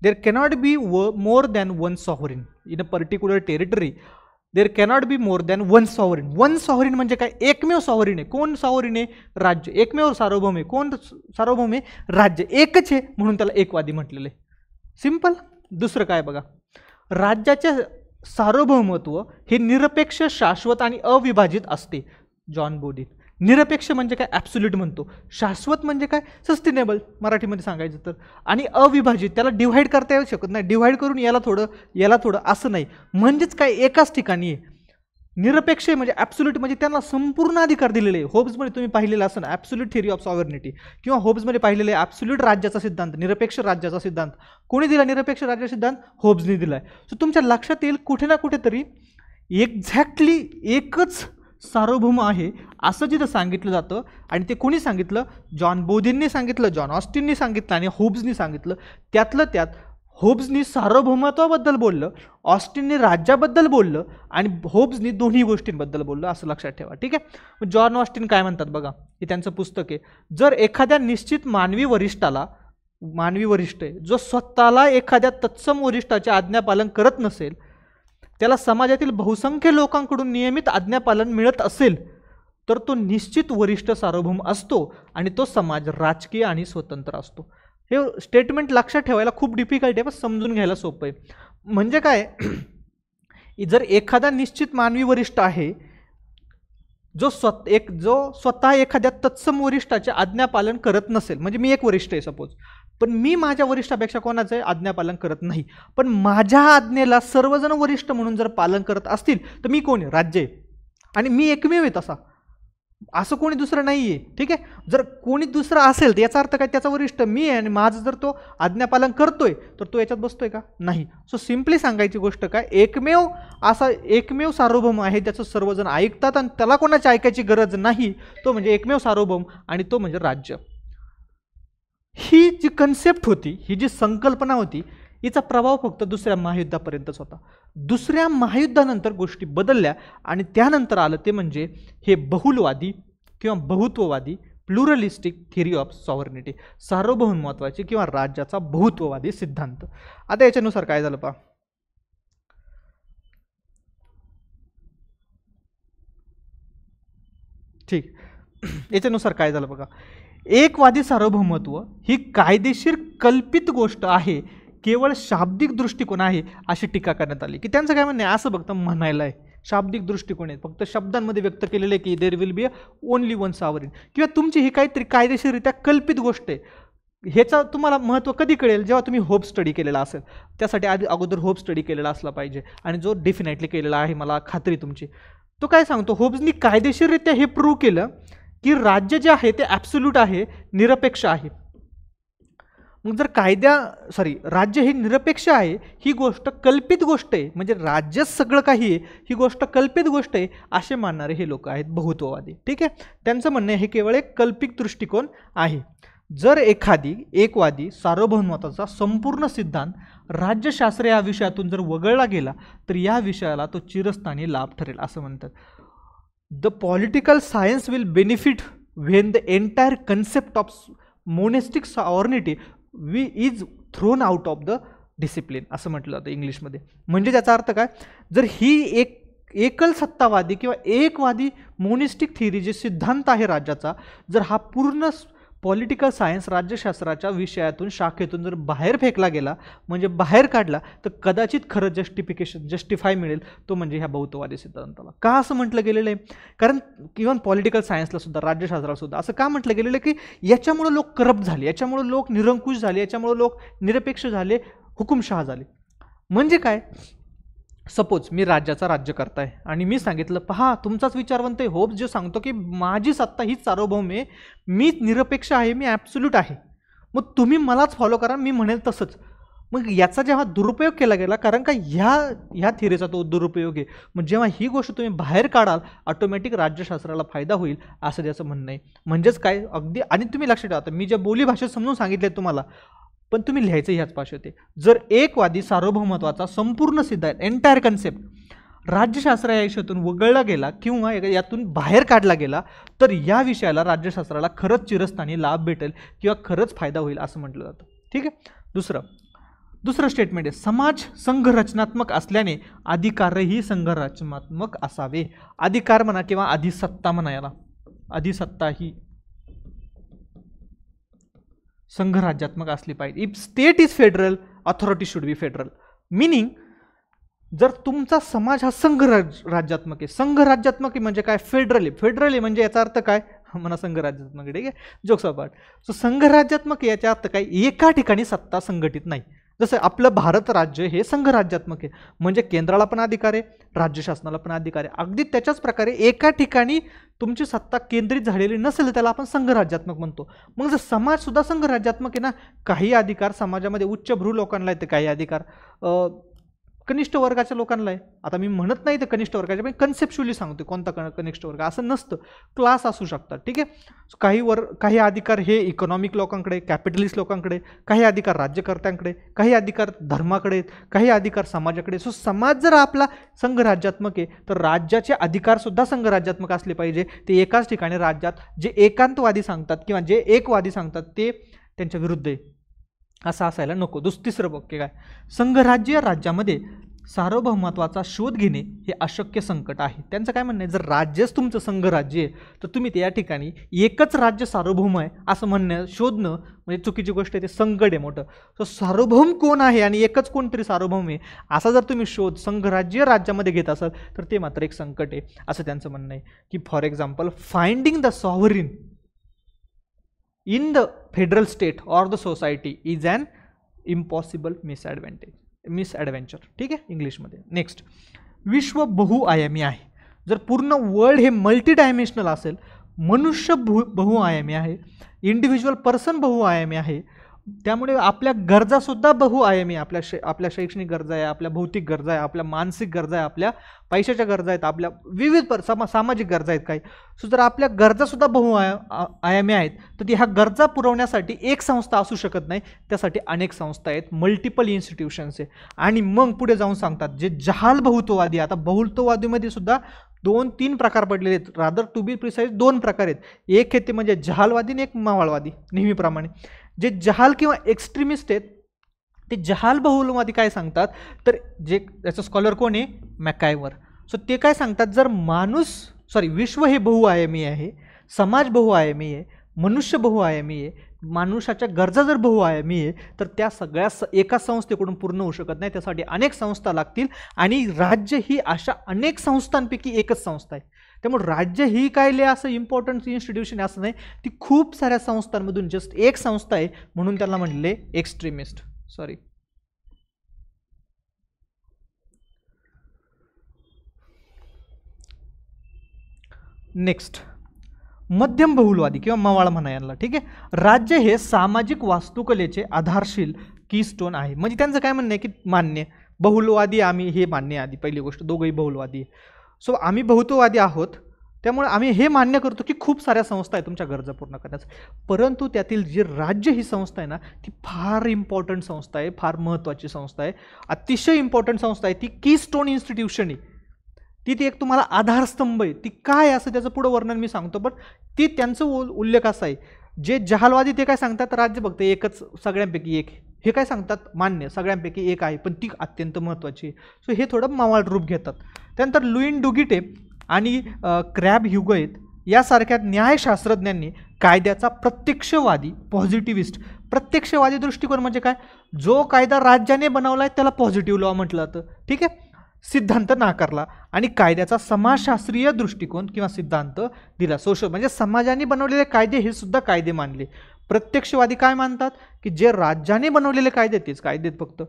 There cannot be more than one sovereign in a particular territory. There cannot be more than one sovereign. One sovereign म्हणजे काय, एकमेव सॉव्हरीन आहे. कोण सॉव्हरीन आहे, राज्य. एकमेव सार्वभौम आहे, कोण सार्वभौम आहे, राज्य. एकच आहे म्हणून त्याला एकवादी म्हटलेलं आहे. सिंपल. दुसरं काय बघा, राज्याचे सार्वभौमत्व हे निरपेक्ष, शाश्वत आणि अविभाजित असते. जॉन बोडीन. निरपेक्ष म्हणजे काय, ॲब्सोल्यूट म्हणतो. शाश्वत म्हणजे काय, सस्टेनेबल मराठीमध्ये सांगायचं तर. आणि अविभाजित, त्याला डिव्हाइड करता येऊ शकत नाही. डिव्हाइड करून याला थोडं असं नाही. म्हणजेच काय, एकाच ठिकाणी आहे. निरपेक्ष म्हणजे ॲब्सोल्यूट म्हणजे त्यांना संपूर्ण अधिकार दिलेले आहे. होब्समध्ये तुम्ही पाहिलेलं असं ना, ॲब्सोल्यूट थिअरी ऑफ सॉव्हर्निटी, किंवा होब्समध्ये पाहिलेलं आहे ॲब्सोल्यूट राज्याचा सिद्धांत, निरपेक्ष राज्याचा सिद्धांत. कोणी दिला निरपेक्ष राज्याचा सिद्धांत, होब्सने दिला आहे. सो तुमच्या लक्षात येईल कुठे ना कुठेतरी एक्झॅक्टली एकच सार्वभौम आहे असं जिथं सांगितलं जातं. आणि ते कोणी सांगितलं? जॉन बोधींनी सांगितलं, जॉन ऑस्टिननी सांगितलं आणि होब्सनी सांगितलं. त्यातलं त्यात होब्सनी सार्वभौमत्वाबद्दल बोललं, ऑस्टिननी राज्याबद्दल बोललं आणि होब्सनी दोन्ही गोष्टींबद्दल बोललं, असं लक्षात ठेवा. ठीक आहे. जॉन ऑस्टिन काय म्हणतात बघा, हे त्यांचं पुस्तक आहे. जर एखाद्या निश्चित मानवी वरिष्ठ आहे जो स्वतःला एखाद्या तत्सम वरिष्ठाचे आज्ञापालन करत नसेल, त्याला समाजातील बहुसंख्य लोकांकडून नियमित आज्ञापालन मिळत असेल, तर तो निश्चित वरिष्ठ सार्वभौम असतो आणि तो समाज राजकीय आणि स्वतंत्र असतो. हे स्टेटमेंट लक्षात ठेवायला खूप डिफिकल्ट आहे, पण समजून घ्यायला सोपं आहे. म्हणजे काय, जर एखादा निश्चित मानवी वरिष्ठ आहे जो स्वतः एखाद्या तत्सम वरिष्ठाचे आज्ञापालन करत नसेल, म्हणजे मी एक वरिष्ठ आहे सपोज, पण मी माझ्या वरिष्ठापेक्षा कोणाचे आज्ञापालन करत नाही, पण माझ्या आज्ञेला सर्वजण वरिष्ठ म्हणून जर पालन करत असतील, तर मी कोण आहे? राज्य आहे. आणि मी एकमेव आहे तसा, असं कोणी दुसरं नाही आहे. ठीक आहे. जर कोणी दुसरं असेल तर याचा अर्थ काय, त्याचा वरिष्ठ मी आहे आणि माझं जर तो आज्ञापालन करतोय तर तो याच्यात बसतोय का? नाही. सो सिम्पली सांगायची गोष्ट काय, एकमेव सार्वभौम आहे ज्याचं सर्वजण ऐकतात आणि त्याला कोणाची ऐकायची गरज नाही, तो म्हणजे एकमेव सार्वभौम आणि तो म्हणजे राज्य. ही जी कन्सेप्ट होती, ही जी संकल्पना होती, हिचा प्रभाव फक्त दुसऱ्या महायुद्धापर्यंतच होता. दुसऱ्या महायुद्धानंतर गोष्टी बदलल्या आणि त्यानंतर आलं ते म्हणजे हे बहुलवादी किंवा बहुत्ववादी प्लुरलिस्टिक थिअरी ऑफ सॉव्हर्निटी, सार्वभौमत्वाची किंवा राज्याचा बहुत्ववादी सिद्धांत. आता याच्यानुसार काय झालं पहा, ठीक, याच्यानुसार काय झालं बघा. एकवादी सार्वभौमत्व ही कायदेशीर कल्पित गोष्ट आहे, केवळ शाब्दिक दृष्टिकोन आहे, अशी टीका करण्यात आली. की त्यांचं काय म्हणणं आहे, असं फक्त म्हणायला आहे, शाब्दिक दृष्टिकोन आहे, फक्त शब्दांमध्ये व्यक्त केलेले की there will be only one sovereign, किंवा तुमची ही काहीतरी कायदेशीररित्या कल्पित गोष्ट आहे. ह्याचा तुम्हाला महत्त्व कधी कळेल, जेव्हा तुम्ही होप स्टडी केलेला असेल. त्यासाठी अगोदर होप स्टडी केलेला असला पाहिजे, आणि जो डेफिनेटली केलेला आहे, मला खात्री तुमची. तो काय सांगतो, होब्सनी कायदेशीररित्या हे प्रूव्ह केलं की राज्य जे आहे ते ॲब्सोल्यूट आहे, निरपेक्ष आहे. मग जर राज्य हे निरपेक्ष आहे, ही गोष्ट कल्पित गोष्ट आहे, म्हणजे राज्यच सगळं काही आहे, ही गोष्ट कल्पित गोष्ट आहे, असे मानणारे हे लोक आहेत बहुत्ववादी. ठीक आहे. त्यांचं म्हणणं हे केवळ एक कल्पित दृष्टिकोन आहे. जर एकवादी सार्वभौमत्वाचा संपूर्ण सिद्धांत राज्यशास्त्र या विषयातून जर वगळला गेला, तर या विषयाला तो चिरस्थानी लाभ ठरेल, असं म्हणतात. The political science will benefit when the entire concept of monistic sovereignty is thrown out of the discipline, असं म्हटलं जातं इंग्लिशमध्ये. म्हणजे त्याचा अर्थ काय, जर ही एकल सत्तावादी किंवा एकवादी मोनिस्टिक थिअरी जे सिद्धांत आहे राज्याचा, जर हा पूर्ण पॉलिटिकल सायन्स राज्यशास्त्राच्या विषयातून शाखेतून जर बाहेर फेकला गेला, म्हणजे बाहेर काढला, तर कदाचित खरं जस्टिफाय मिळेल, तो म्हणजे ह्या बहुत्ववादी सिद्धांताला. का असं म्हटलं गेलेलं आहे, कारण इव्हन पॉलिटिकल सायन्सला सुद्धा, राज्यशास्त्राला सुद्धा असं का म्हटलं गेलेलं आहे की याच्यामुळं लोक करप्ट झाले, याच्यामुळं लोक निरंकुश झाले, याच्यामुळं लोक निरपेक्ष झाले, हुकुमशहा झाले. म्हणजे काय, सपोज मी राज्यकर्ता आहे आणि मी सांगितलं, पहा तुमचाच विचारवंत आहे होब्स जो सांगतो की माझी सत्ता हीच सार्वभौम आहे, मी निरपेक्ष आहे, मी ॲब्सोल्यूट आहे, मग तुम्ही मलाच फॉलो करा, मी म्हणेल तसंच. मग याचा जेव्हा दुरुपयोग केला गेला, कारण का ह्या थिअरीचा तो दुरुपयोग आहे, मग जेव्हा ही गोष्ट तुम्ही बाहेर काढाल, ऑटोमॅटिक राज्यशास्त्राला फायदा होईल, असं त्याचं म्हणणं आहे. म्हणजेच काय अगदी, आणि तुम्ही लक्षात ठेवा, मी ज्या बोली भाषेत समजून सांगितले तुम्हाला, पण तुम्ही लिहायचं ह्याच भाषेत आहे. जर एकवादी सार्वभौमत्वाचा संपूर्ण सिद्धांत, एंटायर कन्सेप्ट राज्यशास्त्र या विषयातून वगळला गेला किंवा यातून बाहेर काढला गेला, तर या विषयाला राज्यशास्त्राला खरंच चिरस्थानी लाभ भेटेल किंवा खरंच फायदा होईल, असं म्हटलं जातं. ठीक आहे. दुसरं स्टेटमेंट आहे, समाज संघरचनात्मक असल्याने अधिकारही संघरचनात्मक असावे. अधिकार म्हणा किंवा अधिसत्ता म्हणा, याला अधिसत्ता ही संघराज्यात्मक असली पाहिजे. If state is federal, authority should be federal. Meaning, जर तुमचा समाज हा संघराज्यात्मक आहे, संघराज्यात्मक आहे म्हणजे काय, फेडरल आहे म्हणजे याचा अर्थ काय, म्हणा संघराज्यात्मक. ठीक आहे, जोक्स अपार्ट. सो संघराज्यात्मक याचा अर्थ काय, एका ठिकाणी सत्ता संघटित नाही. जसं आपलं भारत राज्य हे संघराज्यात्मक आहे, म्हणजे केंद्राला पण अधिकार आहे, राज्य शासनाला पण अधिकार आहे. अगदी त्याच्याच प्रकारे एका ठिकाणी तुमची सत्ता केंद्रित झालेली नसेल त्याला आपण संघराज्यात्मक म्हणतो. मग जर समाज सुद्धा संघराज्यात्मक आहे ना, काही अधिकार समाजामध्ये उच्चभ्रू लोकांना येते, काही अधिकार कनिष्ठ वर्गाच्या लोकांना आहे. आता मी म्हणत नाही ते कनिष्ठ वर्गाच्या, पण कन्सेप्च्युअली सांगतो कोणता कनिष्ठ वर्ग, असं नसतं, क्लास असू शकतात. ठीक आहे. काही अधिकार हे इकॉनॉमिक लोकांकडे, कॅपिटलिस्ट लोकांकडे, काही अधिकार राज्यकर्त्यांकडे, काही अधिकार धर्माकडे, काही अधिकार समाजाकडे. सो समाज जर आपला संघराज्यात्मक आहे तर राज्याचे अधिकारसुद्धा संघराज्यात्मक असले पाहिजे. ते एकाच ठिकाणी राज्यात जे एकांतवादी सांगतात किंवा जे एकवादी सांगतात ते त्यांच्या विरुद्ध आहे असं असायला नको. तिसरं वाक्य काय, संघराज्य राज्यामध्ये सार्वभौमत्वाचा शोध घेणे हे अशक्य संकट आहे. त्यांचं काय म्हणणं आहे, जर राज्यच तुमचं संघराज्य आहे तर तुम्ही त्या ठिकाणी एकच राज्य सार्वभौम आहे असं म्हणणं शोधणं म्हणजे चुकीची गोष्ट आहे, ते संकट आहे मोठं. तर सार्वभौम कोण आहे आणि एकच कोणतरी सार्वभौम आहे असा जर तुम्ही शोध संघराज्य राज्यामध्ये घेत असाल तर ते मात्र एक संकट आहे असं त्यांचं म्हणणं आहे. की for example, finding the sovereign in the federal state or the society is an impossible misadventure. ठीक आहे इंग्लिशमध्ये. नेक्स्ट, विश्व बहुआयामी आहे. जर पूर्ण वर्ल्ड हे मल्टी डायमेन्शनल असेल, मनुष्य बहुआयामी आहे, इंडिव्हिज्युअल पर्सन बहुआयामी आहे, त्यामुळे आपल्या गरजासुद्धा बहुआयामी, आपल्या शैक्षणिक गरजा आहे, आपल्या भौतिक गरजा आहे, आपल्या मानसिक गरजा आहे, आपल्या पैशाच्या गरजा आहेत, आपल्या विविध सामाजिक गरजा आहेत काही. सो जर आपल्या गरजासुद्धा बहुआयामी आहेत तर ती ह्या गरजा पुरवण्यासाठी एक संस्था असू शकत नाही, त्यासाठी अनेक संस्था आहेत, मल्टिपल इन्स्टिट्यूशन्स आहे. आणि मग पुढे जाऊन सांगतात जे जहाल बहुत्ववादी, आता बहुत्ववादीमध्ये सुद्धा 2-3 प्रकार पडलेले आहेत, रादर टू बी प्रिसाइज 2 प्रकार आहेत. एक आहे ते म्हणजे जहालवादी आणि एक मावळवादी. नेहमीप्रमाणे जे जहाल किंवा एक्स्ट्रीमिस्ट आहेत ते जहाल बहुलवादी काय सांगतात, तर जे याचं स्कॉलर कोण आहे, मॅकायवर. सो ते काय सांगतात, जर विश्व हे बहुआयामी आहे, समाज बहुआयामी आहे, मनुष्य बहुआयामी आहे, माणसाच्या गरजा जर बहुआयामी आहे तर त्या सगळ्या एका संस्थेकडून पूर्ण होऊ शकत नाही, त्यासाठी अनेक संस्था लागतील. आणि राज्य ही अशा अनेक संस्थांपैकी एकच संस्था आहे. त्यामुळे राज्य ही काय असं इम्पॉर्टंट इन्स्टिट्यूशन असं नाही, ती खूप साऱ्या संस्थांमधून जस्ट एक संस्था आहे, म्हणून त्याला म्हणले एक्स्ट्रीमिस्ट. नेक्स्ट, मध्यम बहुलवादी किंवा मवाळ म्हणा यांना. ठीक आहे. राज्य हे सामाजिक वास्तुकलेचे आधारशील कीस्टोन आहे. म्हणजे त्यांचं काय म्हणणं आहे की मान्य बहुलवादी आम्ही हे मान्य, आधी पहिली गोष्ट दोघंही बहुलवादी आहे. सो आम्ही बहुत्ववादी आहोत, त्यामुळे आम्ही हे मान्य करतो की खूप साऱ्या संस्था आहेत तुमच्या गरजा पूर्ण करण्यास, परंतु त्यातील जी राज्य ही संस्था आहे ना ती फार इम्पॉर्टंट संस्था आहे, फार महत्त्वाची संस्था आहे, अतिशय इम्पॉर्टंट संस्था आहे. ती कीस्टोन इन्स्टिट्यूशन आहे, ती एक तुम्हाला आधारस्तंभ आहे. ती काय असं त्याचं पुढं वर्णन मी सांगतो, पण ती त्यांचं उल्लेख असा आहे. जे जहालवादी ते काय सांगतात, राज्य फक्त एकच, सगळ्यांपैकी एक. हे काय सांगतात, मान्य सगळ्यांपैकी एक आहे पण ती अत्यंत महत्त्वाची आहे. सो हे थोडं मावळ रूप घेतात. त्यानंतर लुईन डुगिटे आणि क्रॅब ह्युगोएट यासारख्या न्यायशास्त्रज्ञांनी कायद्याचा प्रत्यक्षवादी पॉझिटिव्हिस्ट, प्रत्यक्षवादी दृष्टिकोन म्हणजे काय, जो कायदा राज्याने बनवला आहे त्याला पॉझिटिव्ह लॉ म्हटलं जातं. ठीक आहे, सिद्धांत नाकारला आणि कायद्याचा समाजशास्त्रीय दृष्टिकोन किंवा सिद्धांत दिला. सोशल म्हणजे समाजाने बनवलेले कायदे हे सुद्धा कायदे मानले. प्रत्यक्षवादी काय मानतात की जे राज्याने बनवलेले कायदे तेच कायदे फक्त.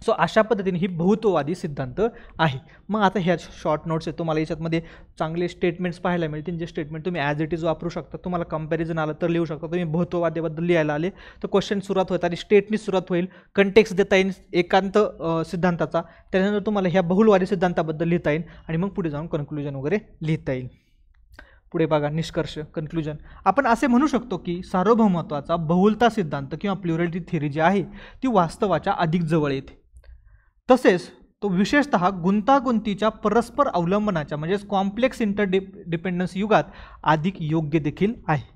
सो अशा पद्धतीने ही बहुत्ववादी सिद्धांत आहे. मग आता ह्या शॉर्ट नोट्स आहेत, तुम्हाला याच्यातमध्ये चांगले स्टेटमेंट्स पाहायला मिळतील, जे स्टेटमेंट तुम्ही ॲज इट इज वापरू शकता. तुम्हाला कंपॅरिझन आलं तर लिहू शकता. तुम्ही बहुत्ववादाबद्दल लिहायला आले तर क्वेश्चन सुरुवात होत आणि स्टेटनी सुरुवात होईल, कंटेक्स्ट देता येईल एकांत सिद्धांताचा, त्यानंतर तुम्हाला ह्या बहुलवादी सिद्धांताबद्दल लिहिता येईल आणि मग पुढे जाऊन कन्क्लुजन वगैरे लिहिता येईल. पुढे बघा, निष्कर्ष कन्क्लुजन. आपण असे म्हणू शकतो की सार्वभौमत्वाचा बहुलता सिद्धांत किंवा प्लुरॅलिटी थिअरी जी आहे ती वास्तवाच्या अधिक जवळ येते. तसेच तो विशेषतः गुंतागुंतीच्या परस्पर अवलंबनाच्या म्हणजेच कॉम्प्लेक्स इंटरडिपेंडन्स युगात अधिक योग्य देखील आहे.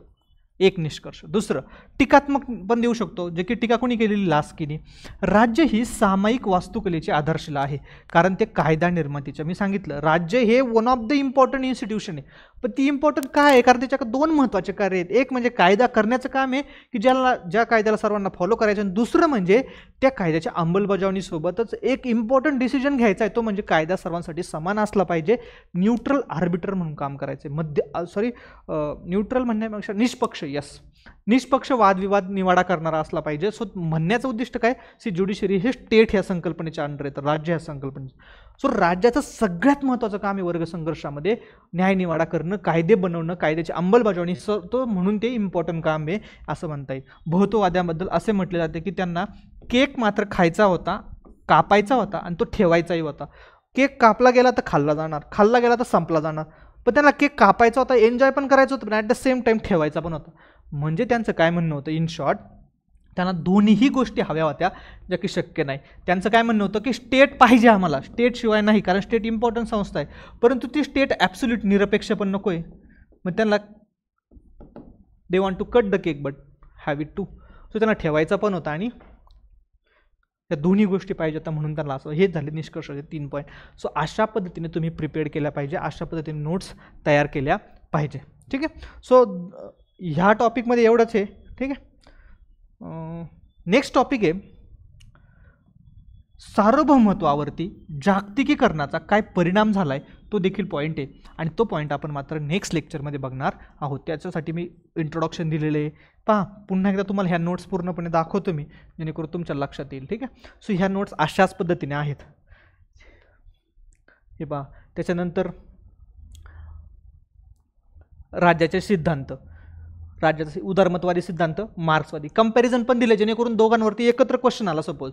एक निष्कर्ष. दुसरं, टीकात्मक पण देऊ शकतो, जे की टीका कोणी केलेली, लास्कीनी. राज्य ही सामायिक वास्तुकलेची आधारशिला आहे, कारण ते कायदा निर्मितीच्या, मी सांगितलं राज्य हे one of the important institution आहे. पण ती इम्पॉर्टंट काय आहे, कारण त्याच्याकडे 2 महत्त्वाचे कार्य आहेत. एक म्हणजे कायदा करण्याचं काम आहे की ज्या कायद्याला सर्वांना फॉलो करायचं, आणि दुसरं म्हणजे त्या कायद्याच्या अंमलबजावणीसोबतच एक इम्पॉर्टंट डिसिजन घ्यायचा आहे, तो म्हणजे कायदा सर्वांसाठी समान असला पाहिजे, न्यूट्रल आर्बिटर म्हणून काम करायचे. न्यूट्रल म्हणण्यापेक्षा निष्पक्ष, निष्पक्ष वादविवाद निवाडा करणारा असला पाहिजे. सो म्हणण्याचं उद्दिष्ट काय, ज्युडिशरी हे स्टेट ह्या संकल्पनेच्या अंडर येतं, राज्य ह्या संकल्पनेचं. सो राज्याचं सगळ्यात महत्त्वाचं काम आहे वर्ग संघर्षामध्ये न्याय निवाडा करणं, कायदे बनवणं, कायद्याची अंमलबजावणी, तो म्हणून ते इम्पॉर्टंट काम आहे असं म्हणता येईल. बहुत्ववाद्यांबद्दल असे म्हटले जाते की त्यांना केक मात्र खायचा होता, कापायचा होता आणि तो ठेवायचाही होता. केक कापला गेला तर खाल्ला जाणार, खाल्ला गेला तर संपला जाणार, पण त्यांना केक कापायचा होता, एन्जॉय पण करायचं होतं, पण ॲट द सेम टाईम ठेवायचा पण होता. म्हणजे त्यांचं काय म्हणणं होतं, इन शॉर्ट त्यांना दोन्हीही गोष्टी हव्या होत्या, ज्या की शक्य नाही. त्यांचं काय म्हणणं होतं की स्टेट पाहिजे आम्हाला, स्टेटशिवाय नाही, कारण स्टेट इम्पॉर्टंट संस्था आहे, परंतु ती स्टेट ॲब्सोल्यूट निरपेक्ष पण नको आहे. मग त्यांना they want to cut the cake but have it too. So त्यांना ठेवायचा पण होता आणि या दोन्ही गोष्टी पाहिजे होत्या, म्हणून त्यांना असं हेच झाले निष्कर्ष 3 पॉईंट. सो अशा पद्धतीने तुम्ही प्रिपेअर केल्या पाहिजे, अशा पद्धतीने नोट्स तयार केल्या पाहिजे. ठीक आहे. सो ह्या टॉपिकमध्ये एवढंच आहे. ठीक आहे. नेक्स्ट टॉपिक आहे सार्वभौमत्वावरती जागतिकीकरणाचा काय परिणाम झाला आहे, तो देखील पॉईंट आहे आणि तो पॉईंट आपण मात्र नेक्स्ट लेक्चरमध्ये बघणार आहोत. त्याच्यासाठी मी इंट्रोडक्शन दिलेलं आहे. पहा, पुन्हा एकदा तुम्हाला ह्या नोट्स पूर्णपणे दाखवतो मी, जेणेकरून तुमच्या लक्षात येईल. ठीक आहे. सो ह्या नोट्स अशाच पद्धतीने आहेत. हे पहा, त्याच्यानंतर राज्याचे सिद्धांत, राज्याचा उदारमतवादी सिद्धांत, मार्क्सवादी, कंपॅरिझन पण दिले, जेणेकरून दोघांवरती एकत्र क्वेश्चन आला. सपोज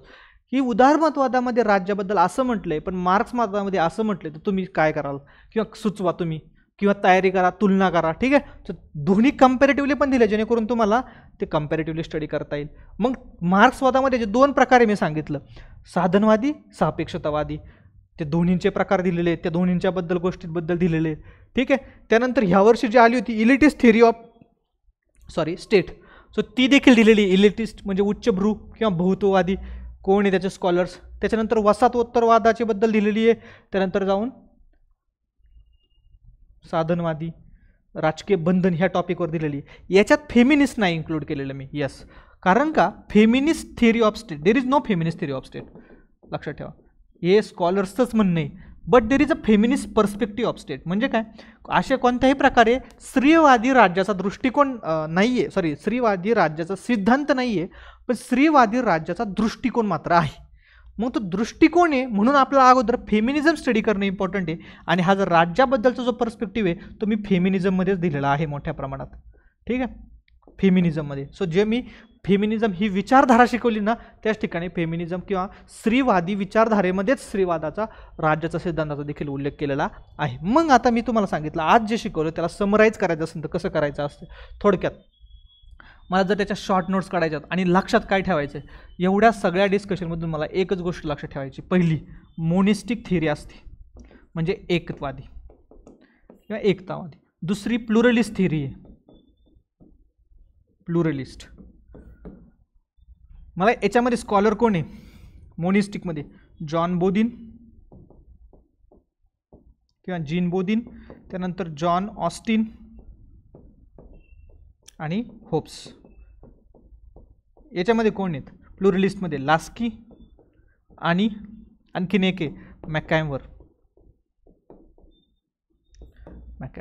की उदारमतवादामध्ये राज्याबद्दल असं म्हटलंय पण मार्क्सवादामध्ये असं म्हटलंय, तर तुम्ही काय कराल, किंवा सुचवा तुम्ही, किंवा तयारी करा, तुलना करा. ठीक आहे. तर दोन्ही कंपॅरेटिव्हली पण दिले, जेणेकरून तुम्हाला ते कंपॅरेटिव्हली स्टडी करता येईल. मग मार्क्सवादामध्ये जे 2 प्रकारे मी सांगितलं, साधनवादी, सापेक्षतावादी, ते दोन्हींचे प्रकार दिलेले आहेत, त्या दोन्हींच्याबद्दल गोष्टींबद्दल दिलेले आहेत. ठीक आहे. त्यानंतर ह्या वर्षी जी आली होती elitist theory of state, so ती देखील दिलेली. इलिटिस्ट म्हणजे उच्चभ्रू किंवा बहुत्ववादी, कोण आहे त्याचे स्कॉलर्स. त्याच्यानंतर वसाहतोत्तरवादाची बद्दल दिलेली आहे. त्यानंतर जाऊन साधनवादी, राजकीय बंधन ह्या टॉपिकवर दिलेली आहे. याच्यात फेमिनिस्ट नाही इन्क्लूड केलेलं मी. यस, कारण का feminist theory of state, there is no feminist theory of state. लक्षात ठेवा, हे स्कॉलर्सचंच म्हणणं आहे, but there is a feminist perspective of state. म्हणजे काय, अशा कोणत्याही प्रकारे स्त्रीवादी राज्याचा दृष्टिकोन नाही आहे, सॉरी, स्त्रीवादी राज्याचा सिद्धांत नाही आहे, पण स्त्रीवादी राज्याचा दृष्टिकोन मात्र आहे. मग तो दृष्टिकोन आहे, म्हणून आपल्याला अगोदर फेमिनिझम स्टडी करणं इम्पॉर्टंट आहे. आणि हा जर राज्याबद्दलचा जो पर्स्पेक्टिव्ह आहे तो मी फेमिनिझममध्येच दिलेला आहे मोठ्या प्रमाणात. ठीक आहे, फेमिनिझममध्ये. सो जे मी फेमिनिझम ही विचारधारा शिकवली ना, त्याच ठिकाणी फेमिनिझम किंवा स्त्रीवादी विचारधारेमध्येच स्त्रीवादाचा, राज्याचा सिद्धांताचा देखील उल्लेख केलेला आहे. मग आता मी तुम्हाला सांगितलं, आज जे शिकवलं त्याला समराईज करायचं असेल तर कसं करायचं असतं. थोडक्यात मला जर त्याच्या शॉर्ट नोट्स काढायच्यात आणि लक्षात काय ठेवायचं आहे, एवढ्या सगळ्या डिस्कशनमधून मला एकच गोष्ट लक्षात ठेवायची. पहिली, मोनिस्टिक थिअरी असते, म्हणजे एकत्ववादी किंवा एकतावादी. दुसरी प्लुरलिस्ट थिअरी आहे, प्लुरलिस्ट. मला याच्यामध्ये स्कॉलर कोण आहे मोनिस्टिकमध्ये, जॉन बोदिन किंवा जीन बोदिन, त्यानंतर जॉन ऑस्टिन आणि होप्स. याच्यामध्ये कोण आहेत प्लुरलिस्टमध्ये, लास्की आणि आणखीन एक आहे मॅकॅमवर.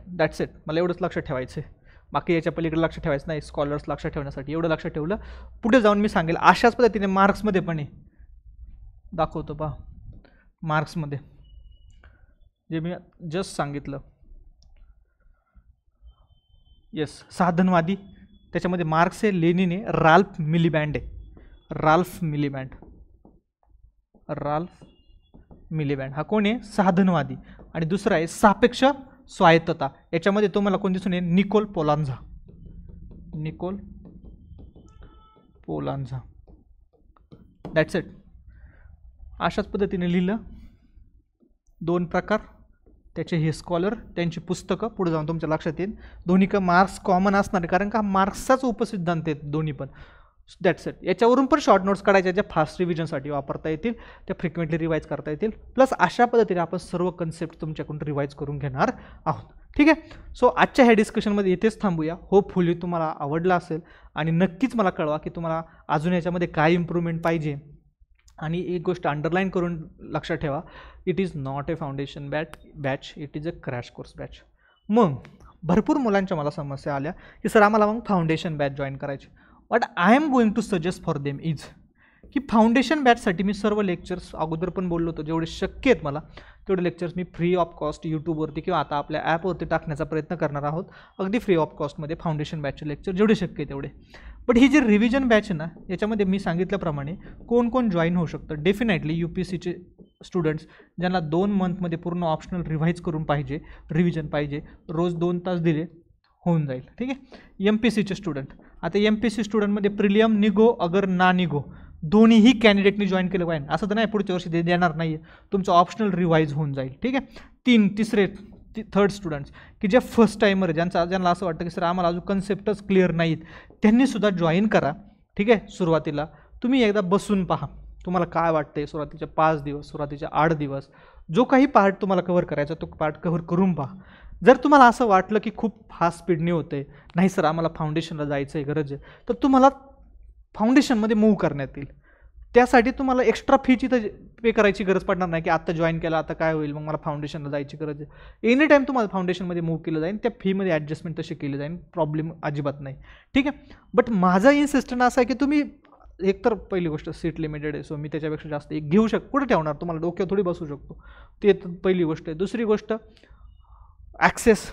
That's it. मला एवढंच लक्षात ठेवायचं आहे, बाकी याच्या पलीकडे लक्ष ठेवायचं नाही. स्कॉलर्स लक्षात ठेवण्यासाठी एवढं लक्षात ठेवलं, पुढे जाऊन मी सांगेल. अशाच पद्धतीने मार्क्समध्ये पण आहे, दाखवतो पहा. मार्क्समध्ये जे मी जस्ट सांगितलं, येस, साधनवादी, त्याच्यामध्ये मार्क्स आहे, लेनिन आहे, राल्फ मिलीबँड आहे, राल्फ मिलीबँड हा कोण आहे, साधनवादी. आणि दुसरा आहे सापेक्ष स्वायत्तता, याच्यामध्ये तुम्हाला कोण दिसून येईल, निकोल पोलांझा. That's it. अशाच पद्धतीने लिहिलं, 2 प्रकार, त्याचे हे स्कॉलर, त्यांची पुस्तकं, पुढे जाऊन तुमच्या लक्षात येईल. दोन्ही का मार्क्स कॉमन असणार आहे, कारण का मार्क्सचाच उपसिद्धांत आहेत दोन्ही पण. That's it. याच्यावरून पण शॉर्ट नोट्स काढायच्या, ज्या फास्ट रिव्हिजनसाठी वापरता येतील, त्या फ्रिक्वेंटली रिवाईज करता येतील. प्लस अशा पद्धतीने आपण सर्व कन्सेप्ट तुमच्याकडून रिवाईज करून घेणार आहोत. ठीक आहे. सो आजच्या ह्या डिस्कशनमध्ये इथेच थांबूया. होपफुली तुम्हाला आवडला असेल आणि नक्कीच मला कळवा की तुम्हाला अजून याच्यामध्ये काय इम्प्रूव्हमेंट पाहिजे. आणि एक गोष्ट अंडरलाईन करून लक्षात ठेवा, it is not a foundation batch, it is a crash course batch. मग भरपूर मुलांच्या मला समस्या आल्या की सर आम्हाला मग फाउंडेशन बॅच जॉईन करायची. What I am going to suggest for them is की फाउंडेशन बॅचसाठी मी सर्व लेक्चर्स अगोदर पण बोललो होतो, जेवढे शक्य आहेत मला तेवढे lectures me free of cost यूट्यूबवरती किंवा आता आपल्या ॲपवरती टाकण्याचा प्रयत्न करणार आहोत, अगदी फ्री ऑफ कॉस्टमध्ये फाउंडेशन बॅचचे लेक्चर जेवढे शक्य आहे तेवढे. बट ही जी रिव्हिजन बॅच आहे ना, याच्यामध्ये मी सांगितल्याप्रमाणे कोण कोण जॉईन होऊ शकतं. डेफिनेटली UPSCचे स्टुडंट्स ज्यांना 2 मंथमध्ये पूर्ण ऑप्शनल रिव्हाइज करून पाहिजे, रिव्हिजन पाहिजे, रोज 2 तास दिले होऊन जाईल. ठीक आहे. MPSCचे स्टुडंट, आता MPSC स्टुडंटमध्ये प्रिलियम निगो अगर ना निगो दोन्हीही कॅन्डिडेटनी जॉईन केलं पाहिजे, असं तर नाही पुढच्या वर्षी ते देणार नाही आहे, तुमचं ऑप्शनल रिवाईज होऊन जाईल. ठीक आहे. थर्ड स्टुडंट्स की जे फर्स्ट टाइमर आहे, ज्यांना असं वाटतं की सर आम्हाला अजून कन्सेप्टच क्लिअर नाहीत, त्यांनीसुद्धा जॉईन करा. ठीक आहे. सुरुवातीला तुम्ही एकदा बसून पहा तुम्हाला काय वाटतंय, सुरुवातीच्या 5 दिवस, सुरुवातीच्या 8 दिवस जो काही पार्ट तुम्हाला कव्हर करायचा तो पार्ट कव्हर करून पहा. जर तुम्हाला असं वाटलं की खूप फास्ट स्पीडने होते, नाही सर आम्हाला फाउंडेशनला जायचं आहे, गरज आहे, तर तुम्हाला फाउंडेशनमध्ये मूव्ह करण्यात येईल. त्यासाठी तुम्हाला एक्स्ट्रा फीची तर पे करायची गरज पडणार नाही की आत्ता जॉईन केला आता काय होईल, मग मला फाउंडेशनला जायची गरज आहे. एनी टाईम तुम्हाला फाउंडेशनमध्ये मूव्ह केलं जाईल, त्या फीमध्ये ॲडजस्टमेंट तशी केली जाईल, प्रॉब्लेम अजिबात नाही. ठीक आहे. बट माझा इन्सिस्टंट असा आहे की तुम्ही एकतर पहिली गोष्ट सीट लिमिटेड आहे, सो मी त्याच्यापेक्षा जास्त एक घेऊ शकतो, कुठे ठेवणार, तुम्हाला डोक्यावर थोडी बसू शकतो, ते पहिली गोष्ट आहे. दुसरी गोष्ट ॲक्सेस,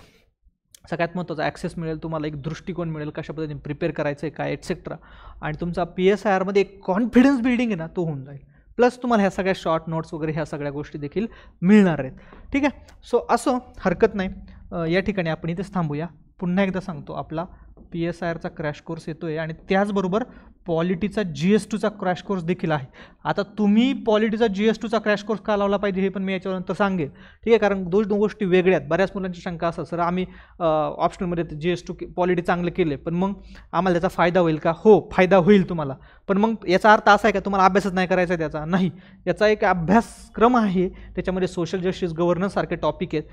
सगळ्यात महत्त्वाचा ॲक्सेस मिळेल तुम्हाला, एक दृष्टिकोन मिळेल कशा पद्धतीने प्रिपेअर करायचं आहे काय एटसेट्रा, आणि तुमचा PSIRमध्ये एक कॉन्फिडन्स बिल्डिंग आहे ना तो होऊन जाईल. प्लस तुम्हाला ह्या सगळ्या शॉर्ट नोट्स वगैरे ह्या सगळ्या गोष्टी देखील मिळणार आहेत. ठीक आहे. सो असं हरकत नाही, या ठिकाणी आपण इथेच थांबूया. पुन्हा एकदा सांगतो, आपला PSIRचा क्रॅश कोर्स येतो आहे आणि त्याचबरोबर पॉलिटीचा GS2चा क्रॅश कोर्स देखील आहे. आता तुम्ही पॉलिटीचा GS2चा क्रॅश कोर्स का लावला पाहिजे हे पण मी याच्यानंतर सांगेन. ठीक आहे. कारण दोन गोष्टी वेगळ्या आहेत. बऱ्याच मुलांची शंका असतात, सर आम्ही ऑप्शनलमध्ये GS2 पॉलिटी चांगलं केले पण मग आम्हाला त्याचा फायदा होईल का? हो, फायदा होईल तुम्हाला, पण मग याचा अर्थ असा आहे का तुम्हाला अभ्यासच नाही करायचा आहे त्याचा? नाही, याचा एक अभ्यासक्रम आहे, त्याच्यामध्ये सोशल जस्टिस गव्हर्नन्स सारखे टॉपिक आहेत,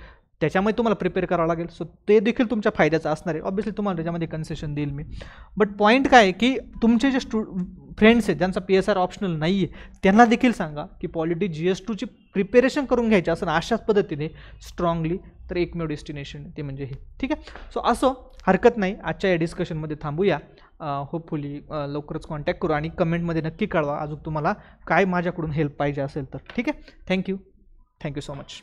त्याच्यामध्ये तुम्हाला प्रिपेअर करावं लागेल. सो ते देखील तुमच्या फायद्याचं असणार आहे. ऑब्व्हियसली तुम्हाला त्याच्यामध्ये कन्सेशन देईल मी. बट पॉईंट काय आहे की तुमचे जे फ्रेंड्स आहेत ज्यांचा PSIR ऑप्शनल नाही आहे त्यांना देखील सांगा की पॉलिटी GS2ची प्रिपेरेशन करून घ्यायची असं अशाच पद्धतीने स्ट्रॉंगली, तर एकमेव डेस्टिनेशन ते म्हणजे हे. ठीक आहे. सो असं हरकत नाही, आजच्या या डिस्कशनमध्ये थांबूया. होपफुली लवकरच कॉन्टॅक्ट करू आणि कमेंटमध्ये नक्की कळवा अजून तुम्हाला काय माझ्याकडून हेल्प पाहिजे असेल तर. ठीक आहे. Thank you so much.